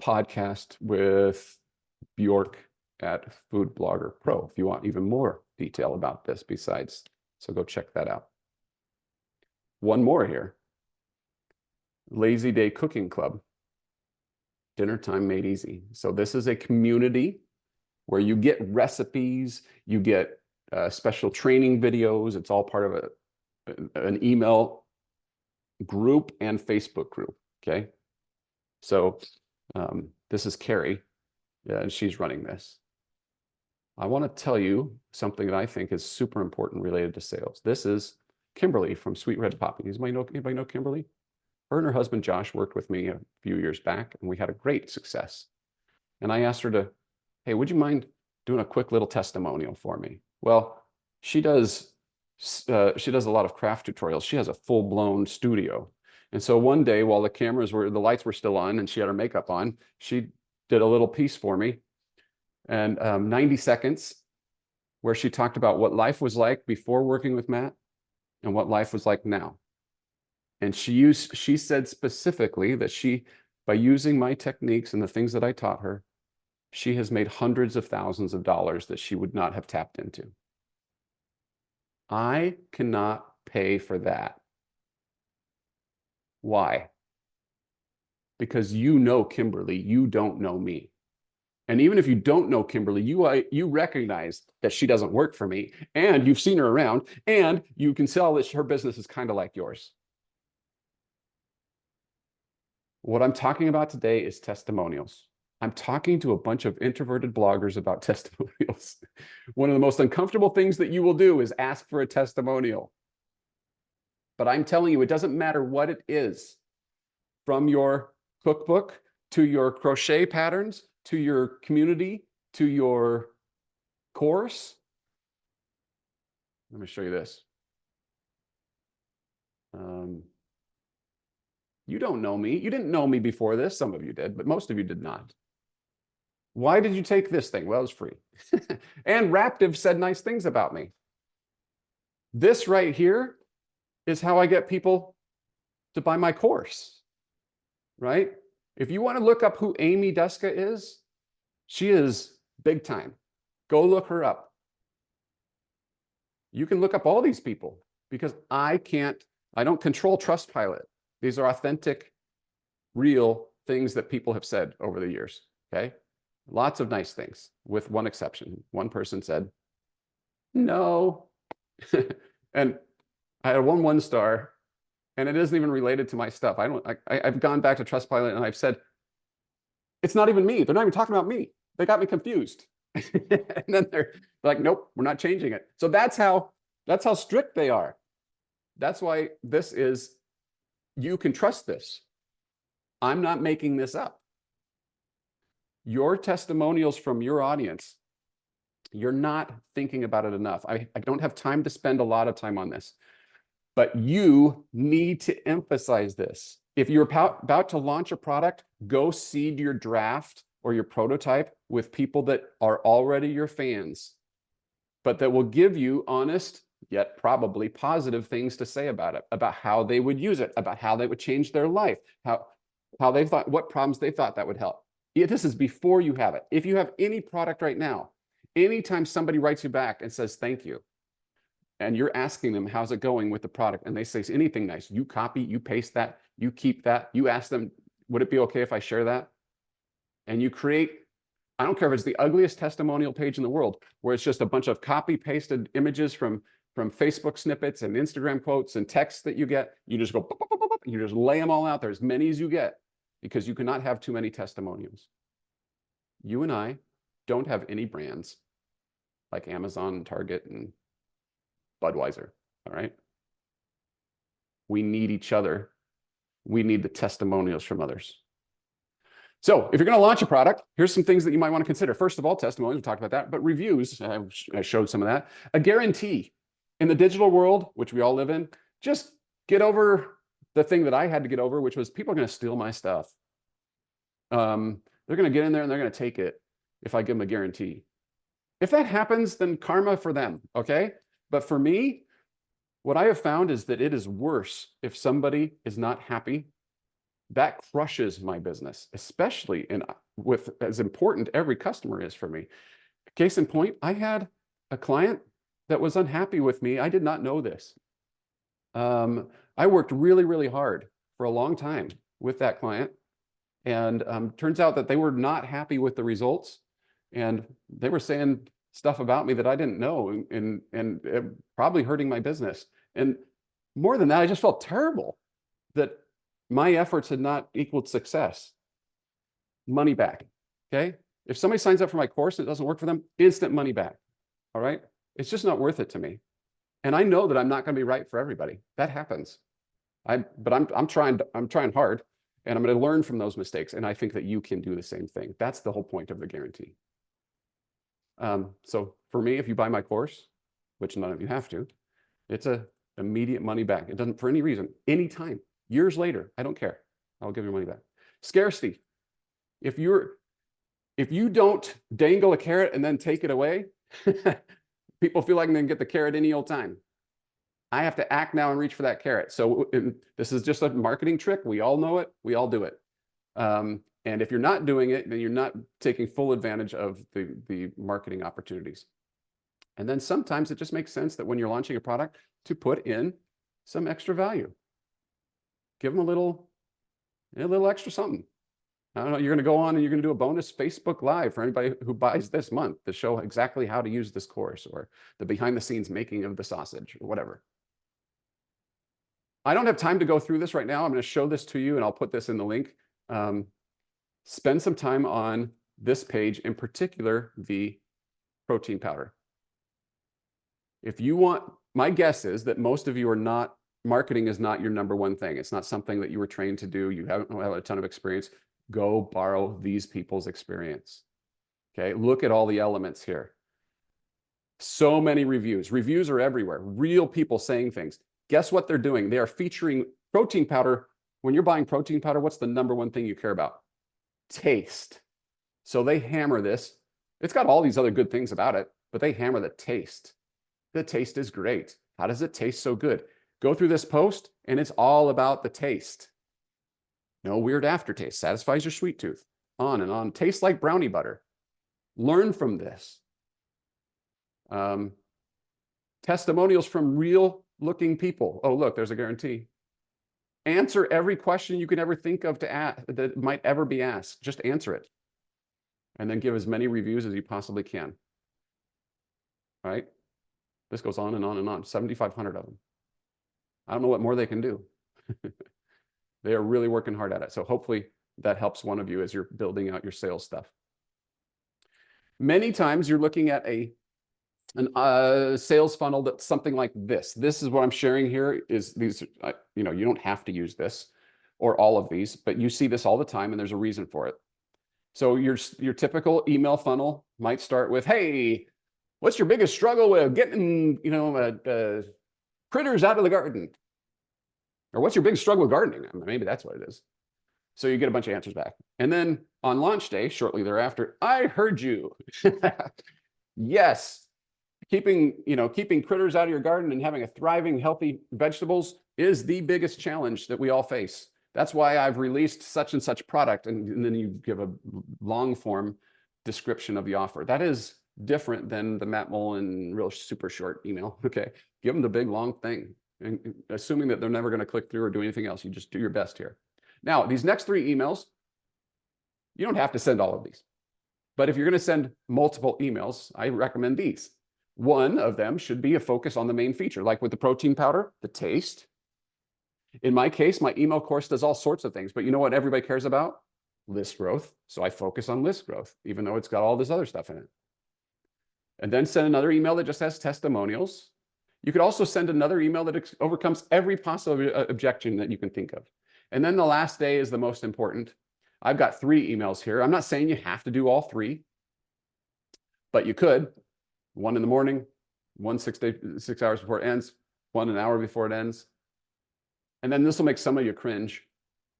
S1: podcast with Bjork at Food Blogger Pro, if you want even more detail about this besides. So go check that out. One more here. Lazy Day Cooking Club. Dinner Time Made Easy. So this is a community where you get recipes, you get special training videos. It's all part of an email group and Facebook group. Okay. So this is Carrie, and she's running this. I want to tell you something that I think is super important related to sales. This is Kimberly from Sweet Red Poppy. Anybody know Kimberly? Her and her husband Josh worked with me a few years back, and we had a great success. And I asked her to, hey, would you mind doing a quick little testimonial for me? Well, she does a lot of craft tutorials. She has a full-blown studio. And so one day, while the lights were still on and she had her makeup on, she did a little piece for me, and 90 seconds, where she talked about what life was like before working with Matt and what life was like now. And she said specifically that by using my techniques and the things that I taught her, she has made hundreds of thousands of dollars that she would not have tapped into. I cannot pay for that. Why? Because you know Kimberly, you don't know me. And even if you don't know Kimberly, you recognize that she doesn't work for me, and you've seen her around, and you can tell that her business is kind of like yours. What I'm talking about today is testimonials. I'm talking to a bunch of introverted bloggers about testimonials. One of the most uncomfortable things that you will do is ask for a testimonial. But I'm telling you, it doesn't matter what it is, from your cookbook to your crochet patterns, to your community, to your course. Let me show you this. You don't know me. You didn't know me before this. Some of you did, but most of you did not. Why did you take this thing? Well, it was free. And Raptive said nice things about me. This right here is how I get people to buy my course, right? If you want to look up who Amy Duska is, she is big time. Go look her up. You can look up all these people because I don't control Trustpilot. These are authentic, real things that people have said over the years. Okay. Lots of nice things, with one exception. One person said, no. And I had one star, and it isn't even related to my stuff. I've gone back to Trustpilot and I've said, it's not even me. They're not even talking about me. They got me confused. And then they're like, nope, we're not changing it. So that's how strict they are. That's why this is, you can trust this. I'm not making this up. Your testimonials from your audience, you're not thinking about it enough. I don't have time to spend a lot of time on this, but you need to emphasize this. If you're about to launch a product, go seed your draft or your prototype with people that are already your fans, but that will give you honest, yet probably positive things to say about it, about how they would use it, about how they would change their life, how they thought, what problems they thought that would help. This is before you have it. If you have any product right now, anytime somebody writes you back and says thank you, and you're asking them how's it going with the product, and they say anything nice, you copy, you paste that, you keep that, you ask them, would it be okay if I share that? And you create, I don't care if it's the ugliest testimonial page in the world, where it's just a bunch of copy pasted images from Facebook snippets and Instagram quotes and texts that you get. You just go, pop, pop, pop, pop, you just lay them all out there, as many as you get, because you cannot have too many testimonials. You and I don't have any brands like Amazon and Target and Budweiser, all right? We need each other. We need the testimonials from others. So if you're going to launch a product, here's some things that you might want to consider. First of all, testimonials, we talked about that, but reviews, I showed some of that. A guarantee. In the digital world, which we all live in, just get over the thing that I had to get over, which was people are going to steal my stuff. They're going to get in there and they're going to take it if I give them a guarantee. If that happens, then karma for them, okay? But for me, what I have found is that it is worse if somebody is not happy. That crushes my business, especially with as important every customer is for me. Case in point, I had a client that was unhappy with me. I did not know this. I worked really, really hard for a long time with that client. And turns out that they were not happy with the results. And they were saying stuff about me that I didn't know, and probably hurting my business. And more than that, I just felt terrible that my efforts had not equaled success. Money back, okay? If somebody signs up for my course and it doesn't work for them, instant money back, all right? It's just not worth it to me. And I know that I'm not going to be right for everybody. That happens. But I'm trying hard, and I'm going to learn from those mistakes. And I think that you can do the same thing. That's the whole point of the guarantee. So for me, if you buy my course, which none of you have to, it's a immediate money back. It doesn't, for any reason, anytime, years later, I don't care. I'll give you money back. Scarcity. If you don't dangle a carrot and then take it away, people feel like they can get the carrot any old time. I have to act now and reach for that carrot. So this is just a marketing trick. We all know it. We all do it. And if you're not doing it, then you're not taking full advantage of the marketing opportunities. And then sometimes it just makes sense that when you're launching a product to put in some extra value. Give them a little extra something. I don't know, you're going to go on and you're going to do a bonus Facebook Live for anybody who buys this month to show exactly how to use this course, or the behind the scenes making of the sausage, or whatever. I don't have time to go through this right now. I'm going to show this to you and I'll put this in the link. Spend some time on this page, in particular, the protein powder. If you want, my guess is that most of you are not, marketing is not your number one thing. It's not something that you were trained to do. You don't have a ton of experience. Go borrow these people's experience. Okay, look at all the elements here. So many reviews. Reviews are everywhere. Real people saying things. Guess what they're doing? They are featuring protein powder. When you're buying protein powder, what's the number one thing you care about? Taste. So they hammer this. It's got all these other good things about it, but they hammer the taste. The taste is great. How does it taste so good? Go through this post and it's all about the taste. No weird aftertaste. Satisfies your sweet tooth. On and on. Tastes like brownie butter. Learn from this. Testimonials from real looking people. Oh, look, there's a guarantee. Answer every question you can ever think of to ask that might ever be asked. Just answer it. And then give as many reviews as you possibly can. All right? This goes on and on and on. 7,500 of them. I don't know what more they can do. They are really working hard at it. So hopefully that helps one of you as you're building out your sales stuff. Many times you're looking at a sales funnel that's something like this. This is what I'm sharing here is these, you know, you don't have to use this or all of these, but you see this all the time and there's a reason for it. So your typical email funnel might start with, hey, what's your biggest struggle with getting, you know, critters out of the garden? Or what's your biggest struggle with gardening? I mean, maybe that's what it is. So you get a bunch of answers back. And then on launch day, shortly thereafter, I heard you. Yes. Keeping critters out of your garden and having a thriving, healthy vegetables is the biggest challenge that we all face. That's why I've released such and such product. And then you give a long form description of the offer. That is different than the Matt Mullen real super short email. Okay. Give them the big, long thing. And assuming that they're never going to click through or do anything else, you just do your best here. Now, these next 3 emails, you don't have to send all of these. But if you're going to send multiple emails, I recommend these. One of them should be a focus on the main feature, like with the protein powder, the taste. In my case, my email course does all sorts of things, but you know what everybody cares about? List growth. So I focus on list growth, even though it's got all this other stuff in it. And then send another email that just has testimonials. You could also send another email that overcomes every possible objection that you can think of. And then the last day is the most important. I've got 3 emails here. I'm not saying you have to do all 3, but you could. 1 in the morning, 1 6 hours before it ends, 1 an hour before it ends. And then this will make some of you cringe.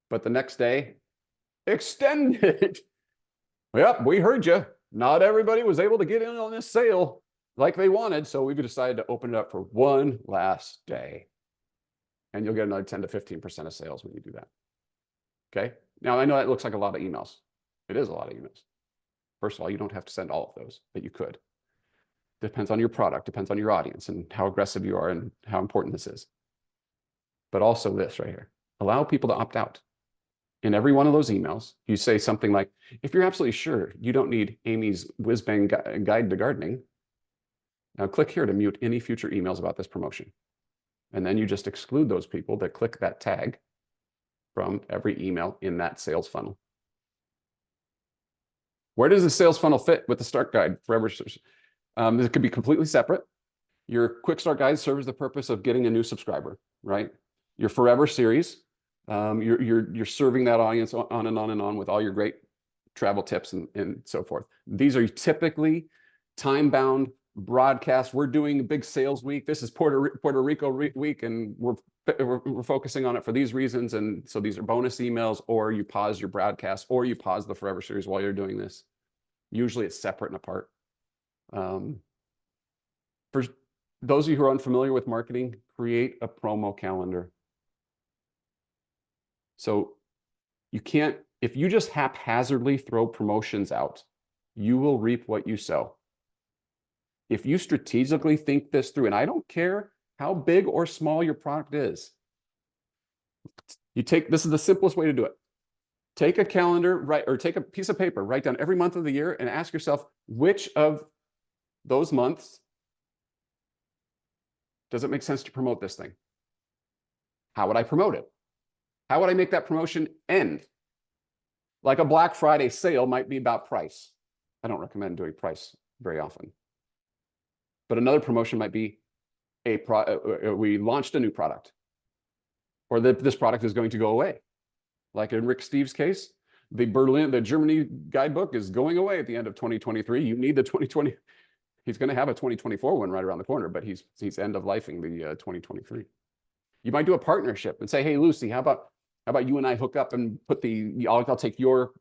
S1: But the next day, extend it. Yep, we heard you. Not everybody was able to get in on this sale like they wanted, so we've decided to open it up for 1 last day. And you'll get another 10 to 15% of sales when you do that. Okay? Now, I know that looks like a lot of emails. It is a lot of emails. First of all, you don't have to send all of those, but you could. Depends on your product, depends on your audience and how aggressive you are and how important this is. But also this right here. Allow people to opt out. In every one of those emails, you say something like, if you're absolutely sure you don't need Amy's whiz-bang guide to gardening, now click here to mute any future emails about this promotion. And then you just exclude those people that click that tag from every email in that sales funnel. Where does the sales funnel fit with the start guide? Forever. This could be completely separate. Your quick start guide serves the purpose of getting a new subscriber, right? Your forever series, you're serving that audience on and on and on with all your great travel tips and so forth. These are typically time-bound broadcasts. We're doing a big sales week. This is Puerto Rico week, and we're focusing on it for these reasons. And so these are bonus emails, or you pause your broadcast, or you pause the forever series while you're doing this. Usually it's separate and apart. For those of you who are unfamiliar with marketing, create a promo calendar. So you can't, if you just haphazardly throw promotions out, you will reap what you sow. If you strategically think this through, and I don't care how big or small your product is, this is the simplest way to do it. Take a calendar, or take a piece of paper, write down every month of the year and ask yourself, which of those months does it make sense to promote this thing? How would I promote it? How would I make that promotion end? Like a Black Friday sale might be about price. I don't recommend doing price very often. But another promotion might be we launched a new product, or that this product is going to go away. Like in Rick Steves' case, the Germany guidebook is going away at the end of 2023. You need the 2020. He's going to have a 2024 one right around the corner, but he's end of lifing the 2023. You might do a partnership and say, hey, Lucy, how about you and I hook up and put I'll take your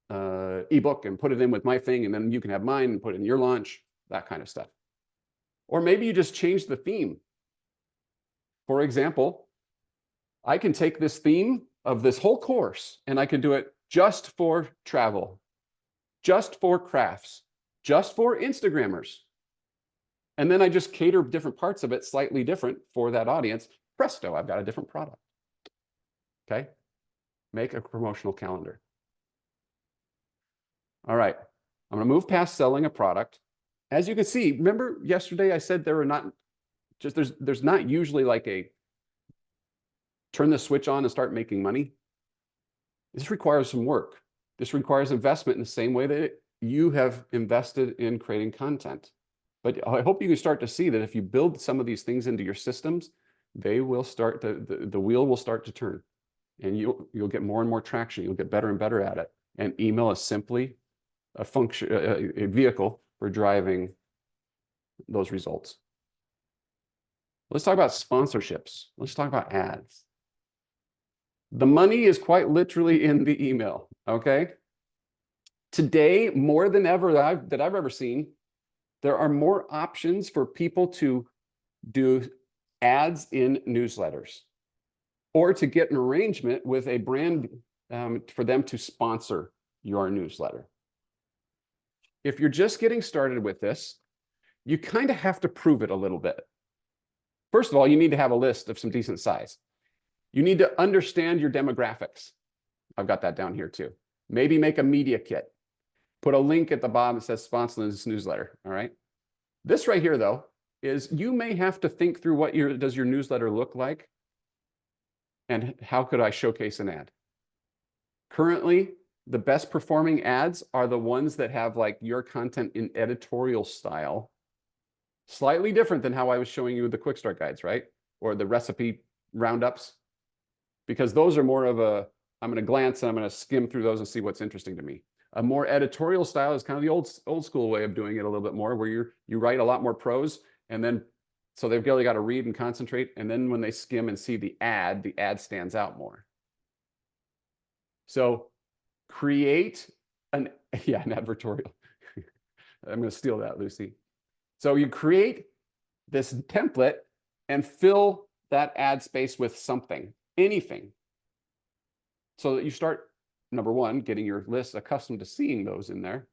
S1: ebook and put it in with my thing, and then you can have mine and put it in your launch, that kind of stuff. Or maybe you just change the theme. For example, I can take this theme of this whole course, and I could do it just for travel, just for crafts, just for Instagrammers. And then I just cater different parts of it slightly different for that audience. Presto, I've got a different product. Okay. Make a promotional calendar. All right. I'm going to move past selling a product. As you can see, remember yesterday I said there are not just, there's not usually like a turn the switch on and start making money. This requires some work. This requires investment in the same way that you have invested in creating content. But I hope you can start to see that if you build some of these things into your systems, they will start the wheel will start to turn, and you'll get more and more traction. You'll get better and better at it. And email is simply a function, a vehicle for driving those results. Let's talk about sponsorships. Let's talk about ads. The money is quite literally in the email, okay? Today, more than ever that I've ever seen, there are more options for people to do ads in newsletters or to get an arrangement with a brand for them to sponsor your newsletter. If you're just getting started with this, you kind of have to prove it a little bit. First of all, you need to have a list of some decent size. You need to understand your demographics. I've got that down here too. Maybe make a media kit. Put a link at the bottom that says sponsor this newsletter, all right? This right here though, is you may have to think through what does your newsletter look like and how could I showcase an ad? Currently, the best performing ads are the ones that have like your content in editorial style, slightly different than how I was showing you the quick start guides, right? Or the recipe roundups, because those are more of a, I'm going to glance and I'm going to skim through those and see what's interesting to me. A more editorial style is kind of the old school way of doing it a little bit more, where you write a lot more prose, and then so they've really got to read and concentrate, and then when they skim and see the ad stands out more. So create an advertorial. I'm going to steal that, Lucy. So you create this template and fill that ad space with something, anything, so that you start, number one, getting your list accustomed to seeing those in there,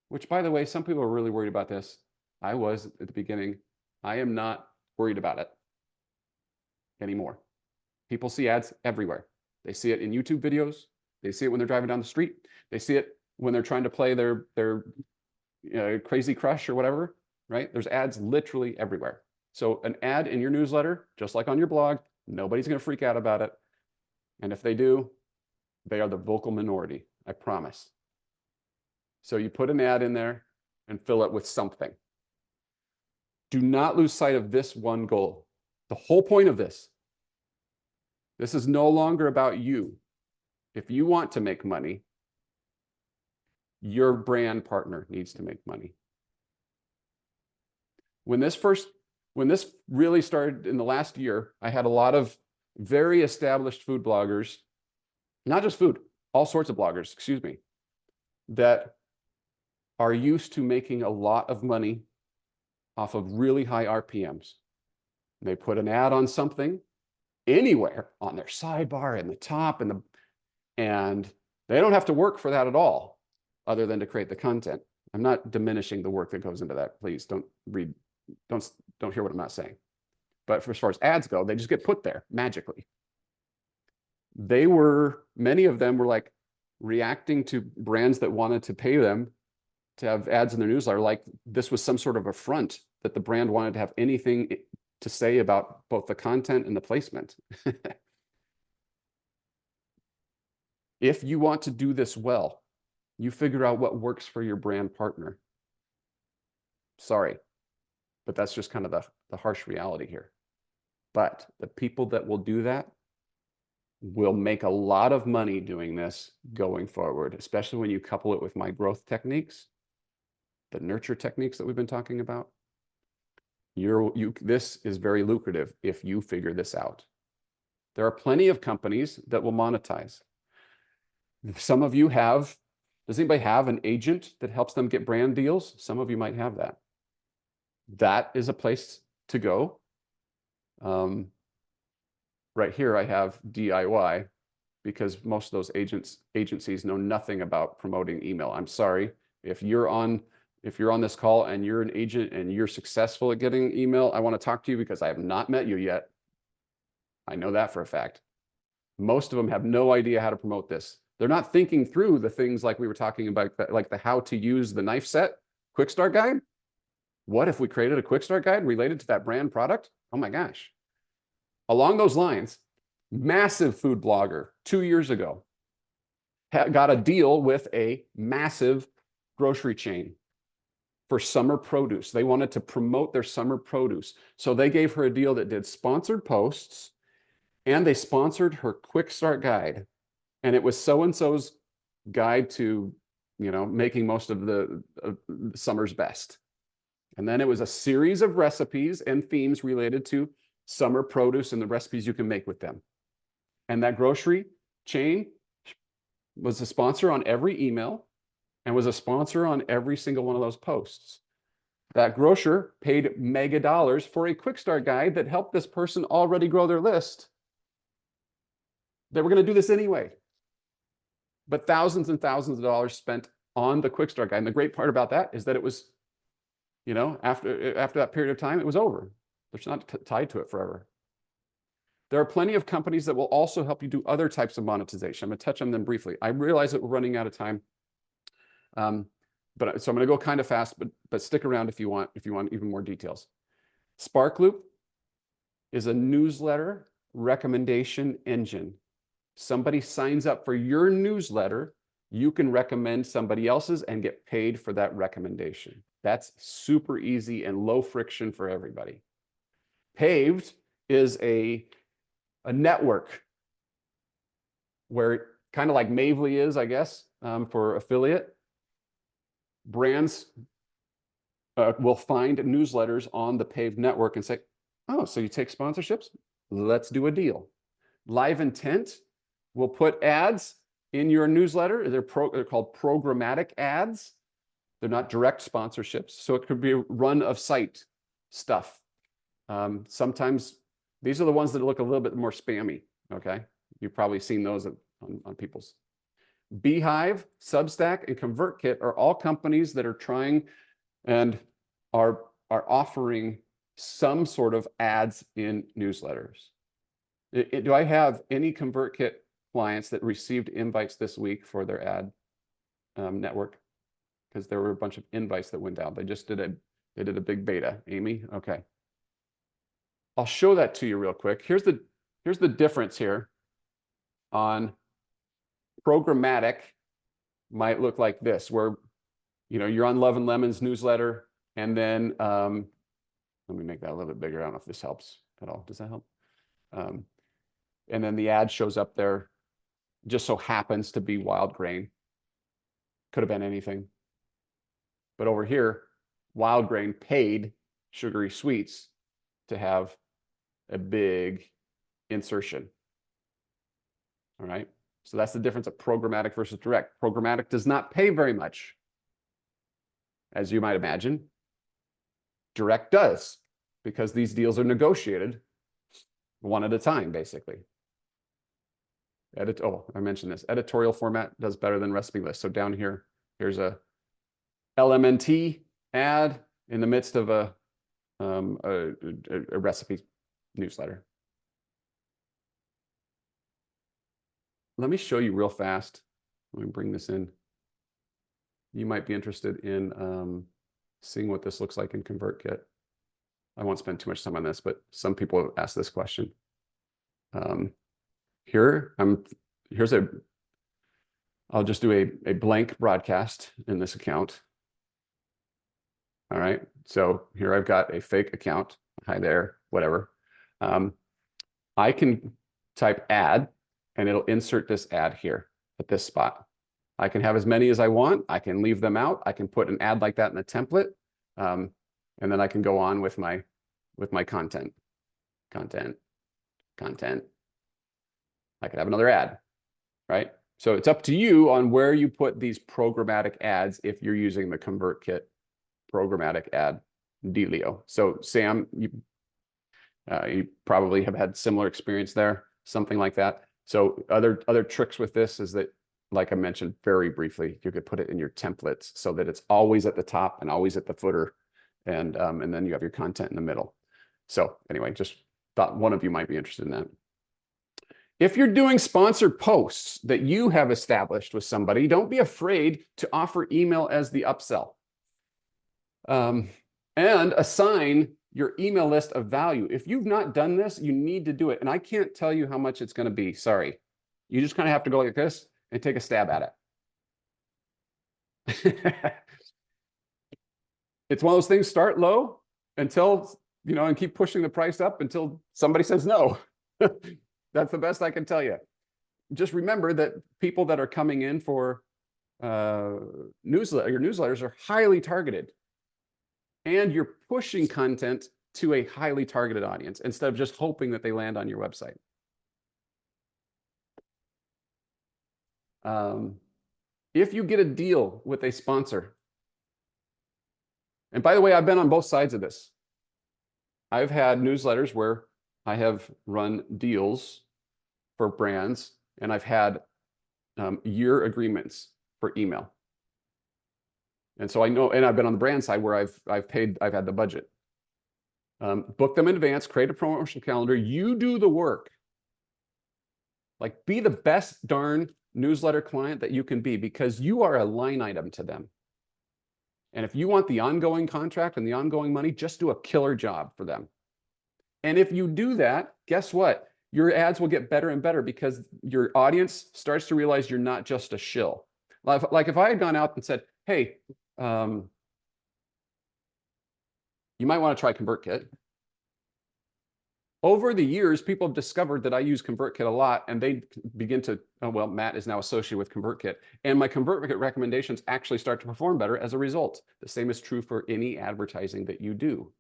S1: which, by the way, some people are really worried about this. I was at the beginning. I am not worried about it anymore. People see ads everywhere. They see it in YouTube videos. They see it when they're driving down the street. They see it when they're trying to play their Crazy Crush or whatever, right? There's ads literally everywhere. So an ad in your newsletter, just like on your blog, nobody's going to freak out about it. And if they do, they are the vocal minority, I promise. So you put an ad in there and fill it with something. Do not lose sight of this one goal. The whole point of this is no longer about you. If you want to make money, your brand partner needs to make money. When this really started in the last year, I had a lot of very established food bloggers, not just food, all sorts of bloggers, excuse me, that are used to making a lot of money off of really high RPMs. And they put an ad on something anywhere on their sidebar, in the top, and they don't have to work for that at all, other than to create the content. I'm not diminishing the work that goes into that. Please don't hear what I'm not saying. But as far as ads go, they just get put there magically. Many of them were like reacting to brands that wanted to pay them to have ads in their newsletter, like this was some sort of affront that the brand wanted to have anything to say about both the content and the placement. If you want to do this well, you figure out what works for your brand partner. Sorry, but that's just kind of the harsh reality here. But the people that will do that will make a lot of money doing this going forward, especially when you couple it with my growth techniques, the nurture techniques that we've been talking about. This is very lucrative if you figure this out. There are plenty of companies that will monetize. Some of you have, does anybody have an agent that helps them get brand deals? Some of you might have that. That is a place to go. Right here I have DIY. because most of those agencies know nothing about promoting email. I'm sorry. If you're on this call and you're an agent and you're successful at getting email, I want to talk to you because I have not met you yet. I know that for a fact. Most of them have no idea how to promote this. They're not thinking through the things like we were talking about, like the how to use the knife set quick start guide. What if we created a quick start guide related to that brand product? Oh my gosh. Along those lines, massive food blogger 2 years ago got a deal with a massive grocery chain for summer produce. They wanted to promote their summer produce. So they gave her a deal that did sponsored posts and they sponsored her quick start guide. And it was so-and-so's guide to, making most of the summer's best. And then it was a series of recipes and themes related to summer produce and the recipes you can make with them. And that grocery chain was a sponsor on every email and was a sponsor on every single one of those posts. That grocer paid mega dollars for a quick start guide that helped this person already grow their list. They were going to do this anyway. But thousands and thousands of dollars spent on the quick start guide. And the great part about that is that it was, after that period of time, it was over. It's not tied to it forever. There are plenty of companies that will also help you do other types of monetization. I'm going to touch on them briefly. I realize that we're running out of time. So I'm going to go kind of fast, but stick around if you want even more details. Sparkloop is a newsletter recommendation engine. Somebody signs up for your newsletter, you can recommend somebody else's and get paid for that recommendation. That's super easy and low friction for everybody. Paved is a network where, kind of like Mavely is, I guess, for affiliate. Brands will find newsletters on the Paved network and say, oh, so you take sponsorships? Let's do a deal. Live Intent will put ads in your newsletter. They're called programmatic ads. They're not direct sponsorships. So it could be run of site stuff. Sometimes these are the ones that look a little bit more spammy. Okay. You've probably seen those on people's. Beehive, Substack, and ConvertKit are all companies that are trying and are offering some sort of ads in newsletters. Do I have any ConvertKit clients that received invites this week for their ad network? Because there were a bunch of invites that went out. They did a big beta. Amy, okay. I'll show that to you real quick. Here's the difference here on programmatic. Might look like this, where you're on Love and Lemon's newsletter, and then let me make that a little bit bigger. I don't know if this helps at all. Does that help? And then the ad shows up there. Just so happens to be Wild Grain. Could have been anything. But over here, Wild Grain paid Sugary Sweets to have a big insertion. All right. So that's the difference of programmatic versus direct. Programmatic does not pay very much, as you might imagine. Direct does, because these deals are negotiated one at a time, basically. I mentioned this. Editorial format does better than recipe list. So down here, here's a LMNT ad in the midst of a recipe newsletter. Let me show you real fast. Let me bring this in. You might be interested in seeing what this looks like in ConvertKit. I won't spend too much time on this, but some people have asked this question. I'll just do a blank broadcast in this account. All right, so here I've got a fake account. Hi there, whatever. I can type ad and it'll insert this ad here at this spot. I can have as many as I want. I can leave them out. I can put an ad like that in the template. And then I can go on with my content. I could have another ad, right? So it's up to you on where you put these programmatic ads if you're using the ConvertKit programmatic ad dealio. So Sam, you probably have had similar experience there, something like that. So other tricks with this is that, like I mentioned very briefly, you could put it in your templates so that it's always at the top and always at the footer, and then you have your content in the middle. So anyway, just thought one of you might be interested in that. If you're doing sponsored posts that you have established with somebody, don't be afraid to offer email as the upsell. And assign your email list of value. If you've not done this, you need to do it. And I can't tell you how much it's going to be. Sorry. You just kind of have to go like this and take a stab at it. It's one of those things, start low until, and keep pushing the price up until somebody says no. That's the best I can tell you. Just remember that people that are coming in for your newsletters are highly targeted. And you're pushing content to a highly targeted audience instead of just hoping that they land on your website. If you get a deal with a sponsor, and by the way, I've been on both sides of this. I've had newsletters where I have run deals for brands, and I've had year agreements for email. And so I know, and I've been on the brand side where I've had the budget. Book them in advance, create a promotional calendar. You do the work. Like, be the best darn newsletter client that you can be, because you are a line item to them. And if you want the ongoing contract and the ongoing money, just do a killer job for them. And if you do that, guess what? Your ads will get better and better because your audience starts to realize you're not just a shill. Like if I had gone out and said, hey, you might want to try ConvertKit. Over the years, people have discovered that I use ConvertKit a lot, and they begin to, oh, well, Matt is now associated with ConvertKit. And my ConvertKit recommendations actually start to perform better as a result. The same is true for any advertising that you do.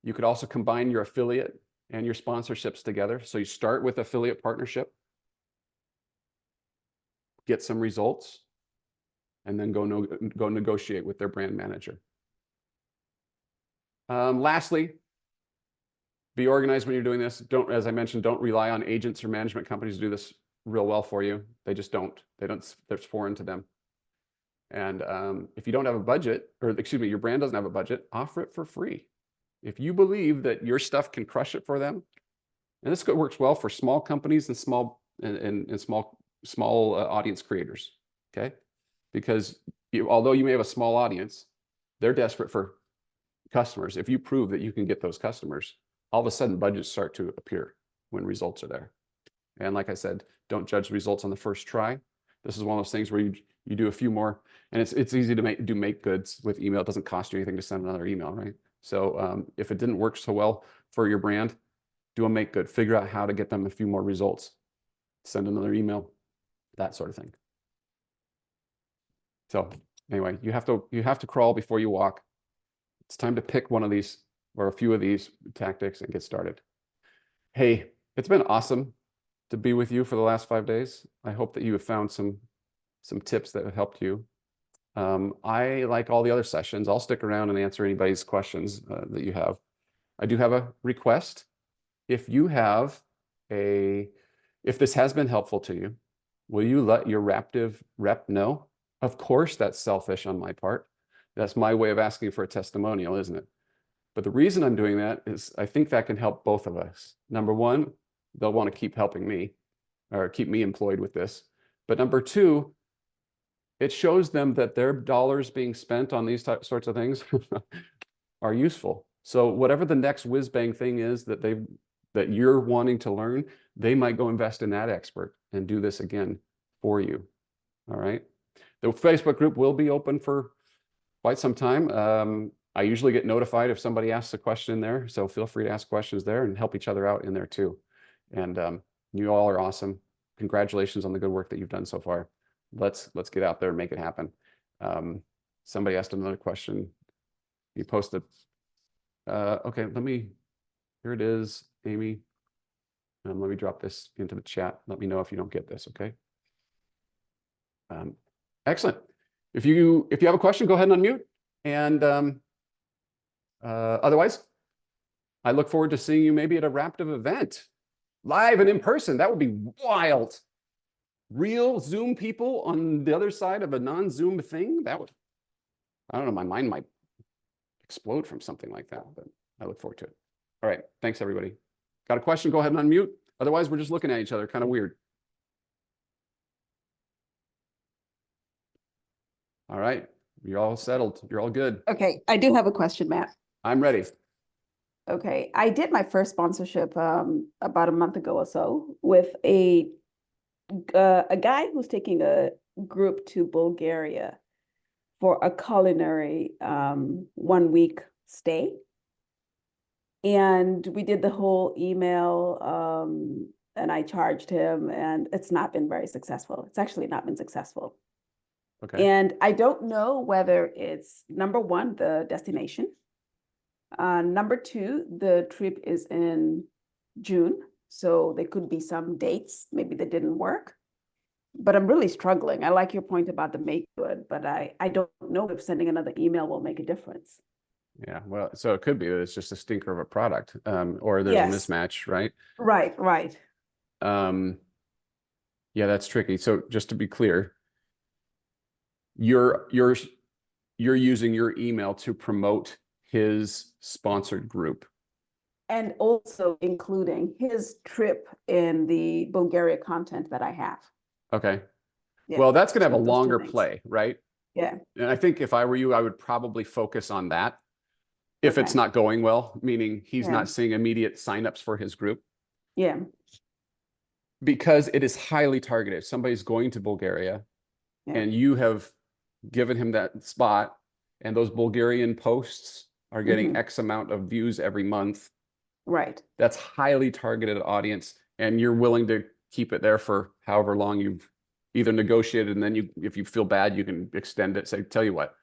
S1: You could also combine your affiliate and your sponsorships together. So you start with affiliate partnership, get some results, and then go negotiate with their brand manager. Lastly, be organized when you're doing this. As I mentioned, don't rely on agents or management companies to do this real well for you. They just don't. That's foreign to them. And if you don't have a budget, or excuse me, your brand doesn't have a budget, offer it for free. If you believe that your stuff can crush it for them, and this works well for small companies and small audience creators, okay? Because although you may have a small audience, they're desperate for customers. If you prove that you can get those customers, all of a sudden budgets start to appear when results are there. And like I said, don't judge the results on the first try. This is one of those things where you do a few more, and it's easy to make goods with email. It doesn't cost you anything to send another email, right? So if it didn't work so well for your brand, do a make good. Figure out how to get them a few more results. Send another email, that sort of thing. So anyway, you have to crawl before you walk. It's time to pick one of these or a few of these tactics and get started. Hey, it's been awesome to be with you for the last 5 days. I hope that you have found some tips that have helped you. I, like all the other sessions, I'll stick around and answer anybody's questions that you have. I do have a request. If this has been helpful to you, will you let your Raptive rep know? Of course, that's selfish on my part. That's my way of asking for a testimonial, isn't it? But the reason I'm doing that is I think that can help both of us. Number one, they'll want to keep helping me or keep me employed with this. But number two, it shows them that their dollars being spent on these sorts of things are useful. So whatever the next whiz bang thing is that you're wanting to learn, they might go invest in that expert and do this again for you. All right. The Facebook group will be open for quite some time. I usually get notified if somebody asks a question there, so feel free to ask questions there and help each other out in there too. And you all are awesome. Congratulations on the good work that you've done so far. Let's get out there and make it happen. Somebody asked another question. You posted. Okay, here it is, Amy. Let me drop this into the chat. Let me know if you don't get this, okay? Excellent. If you have a question, go ahead and unmute. And otherwise, I look forward to seeing you maybe at a Raptive event. live and in person. That would be wild. Real Zoom people on the other side of a non-Zoom thing. That would, I don't know, my mind might explode from something like that, but I look forward to it. All right. Thanks, everybody. Got a question? Go ahead and unmute. Otherwise, we're just looking at each other. Kind of weird. All right. You're all settled. You're all good.
S3: Okay, I do have a question, Matt.
S1: I'm ready.
S3: Okay, I did my first sponsorship about a month ago or so with a guy who's taking a group to Bulgaria for a culinary 1 week stay. And we did the whole email and I charged him, and it's not been very successful. It's actually not been successful.
S1: Okay.
S3: And I don't know whether it's number one, the destination. Number two, the trip is in June, so there could be some dates maybe that didn't work. But I'm really struggling. I like your point about the make good, but I don't know if sending another email will make a difference.
S1: Yeah. Well, so it could be that it's just a stinker of a product, or there's
S3: Yes.
S1: a mismatch, right?
S3: Right.
S1: Yeah, that's tricky. So just to be clear, you're using your email to promote his sponsored group.
S3: And also including his trip in the Bulgaria content that I have.
S1: Okay.
S3: Yeah,
S1: Well, that's going to have a
S3: so those two
S1: longer
S3: things.
S1: play, right?
S3: Yeah,
S1: And I think if I were you, I would probably focus on that. If it's
S3: Okay.
S1: not going well, meaning he's
S3: Yeah.
S1: not seeing immediate signups for his group,
S3: yeah,
S1: because it is highly targeted. Somebody's going to Bulgaria
S3: Yeah.
S1: and you have given him that spot, and those Bulgarian posts are getting
S3: Mhm.
S1: X amount of views every month.
S3: right.
S1: That's highly targeted audience, and you're willing to keep it there for however long you've either negotiated, and then you, if you feel bad, you can extend it. Say, tell you what,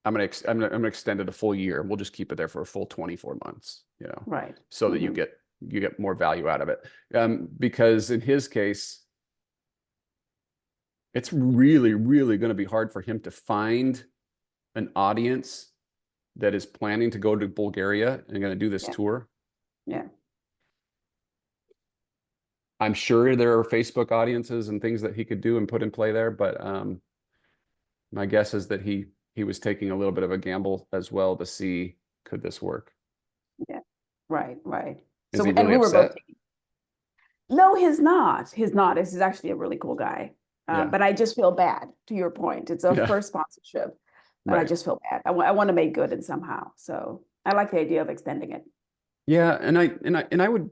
S1: I'm gonna extend it a full year. We'll just keep it there for a full 24 months, you know,
S3: Right.
S1: so that you
S3: Mhm.
S1: get more value out of it. Because in his case, it's really, really going to be hard for him to find an audience that is planning to go to Bulgaria and going to do this
S3: Yeah.
S1: tour.
S3: Yeah.
S1: I'm sure there are Facebook audiences and things that he could do and put in play there, but my guess is that he was taking a little bit of a gamble as well to see, could this work?
S3: Right.
S1: Is
S3: So,
S1: he
S3: and
S1: really
S3: we were both
S1: upset?
S3: taking. No, he's not. He's not. This is actually a really cool guy.
S1: Yeah.
S3: But I just feel bad, to your point. It's a
S1: Yeah.
S3: first sponsorship. And I
S1: Right.
S3: just feel bad. I want to make good in somehow. So I like the idea of extending it.
S1: Yeah, and I would,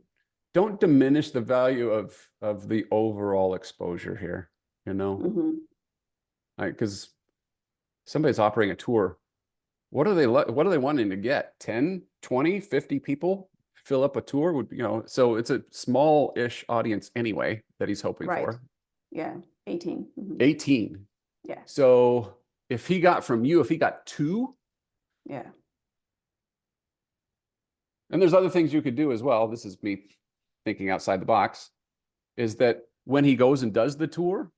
S1: don't diminish the value of the overall exposure here, you know,
S3: Mhm.
S1: because somebody's operating a tour. What are they wanting to get? 10, 20, 50 people fill up a tour would, you know, so it's a small-ish audience anyway that he's hoping
S3: Right.
S1: for.
S3: Yeah. 18. Mhm.
S1: 18.
S3: Yeah.
S1: So if he got from you, if he got 2,
S3: Yeah.
S1: and there's other things you could do as well. This is me thinking outside the box, is that when he goes and does the tour,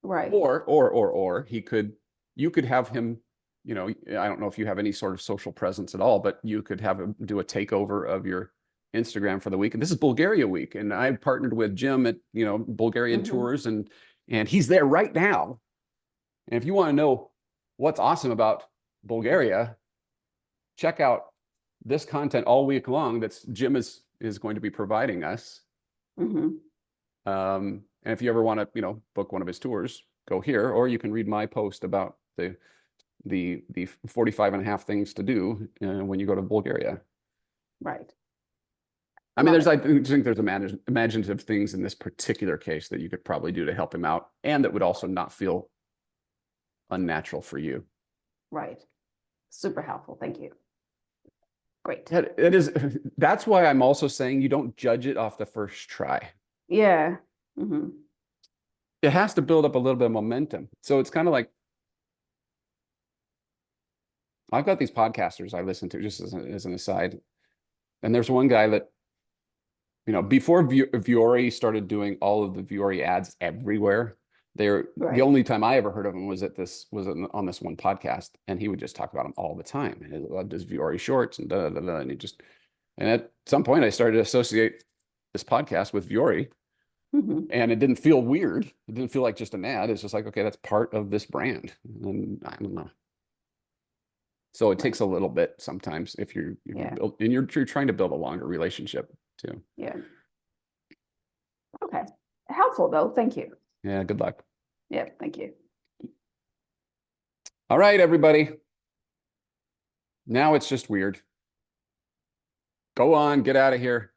S3: Right.
S1: or you could have him, you know, I don't know if you have any sort of social presence at all, but you could have him do a takeover of your Instagram for the week. And this is Bulgaria week, and I partnered with Jim at, you know, Bulgarian
S3: Mhm.
S1: Tours, and he's there right now. And if you want to know what's awesome about Bulgaria, check out this content all week long that's Jim is going to be providing us.
S3: Mhm.
S1: And if you ever want to, you know, book one of his tours, go here, or you can read my post about the 45 and a half things to do when you go to Bulgaria.
S3: Right.
S1: I mean,
S3: Love
S1: I think there's imaginative things in this particular case that you could probably do to help him out, and that would also not feel unnatural for you.
S3: Right. Super helpful. Thank you. Great.
S1: It is. That's why I'm also saying you don't judge it off the first try.
S3: Yeah. Mhm.
S1: It has to build up a little bit of momentum. So it's kind of like, I've got these podcasters I listen to, just as an aside. And there's one guy that, you know, before Vuori started doing all of the Vuori ads everywhere, the
S3: Right.
S1: only time I ever heard of him was on this one podcast, and he would just talk about him all the time. And he loved his Vuori shorts and and at some point I started to associate this podcast with Viore,
S3: Mhm.
S1: and it didn't feel weird. It didn't feel like just an ad. It's just like, okay, that's part of this brand. And I don't know. So it takes a little bit sometimes if you're
S3: Yeah.
S1: you're trying to build a longer relationship too.
S3: Yeah. Okay. Helpful though. Thank you.
S1: Yeah, good luck.
S3: Yeah, thank you.
S1: All right, everybody. Now it's just weird. Go on, get out of here.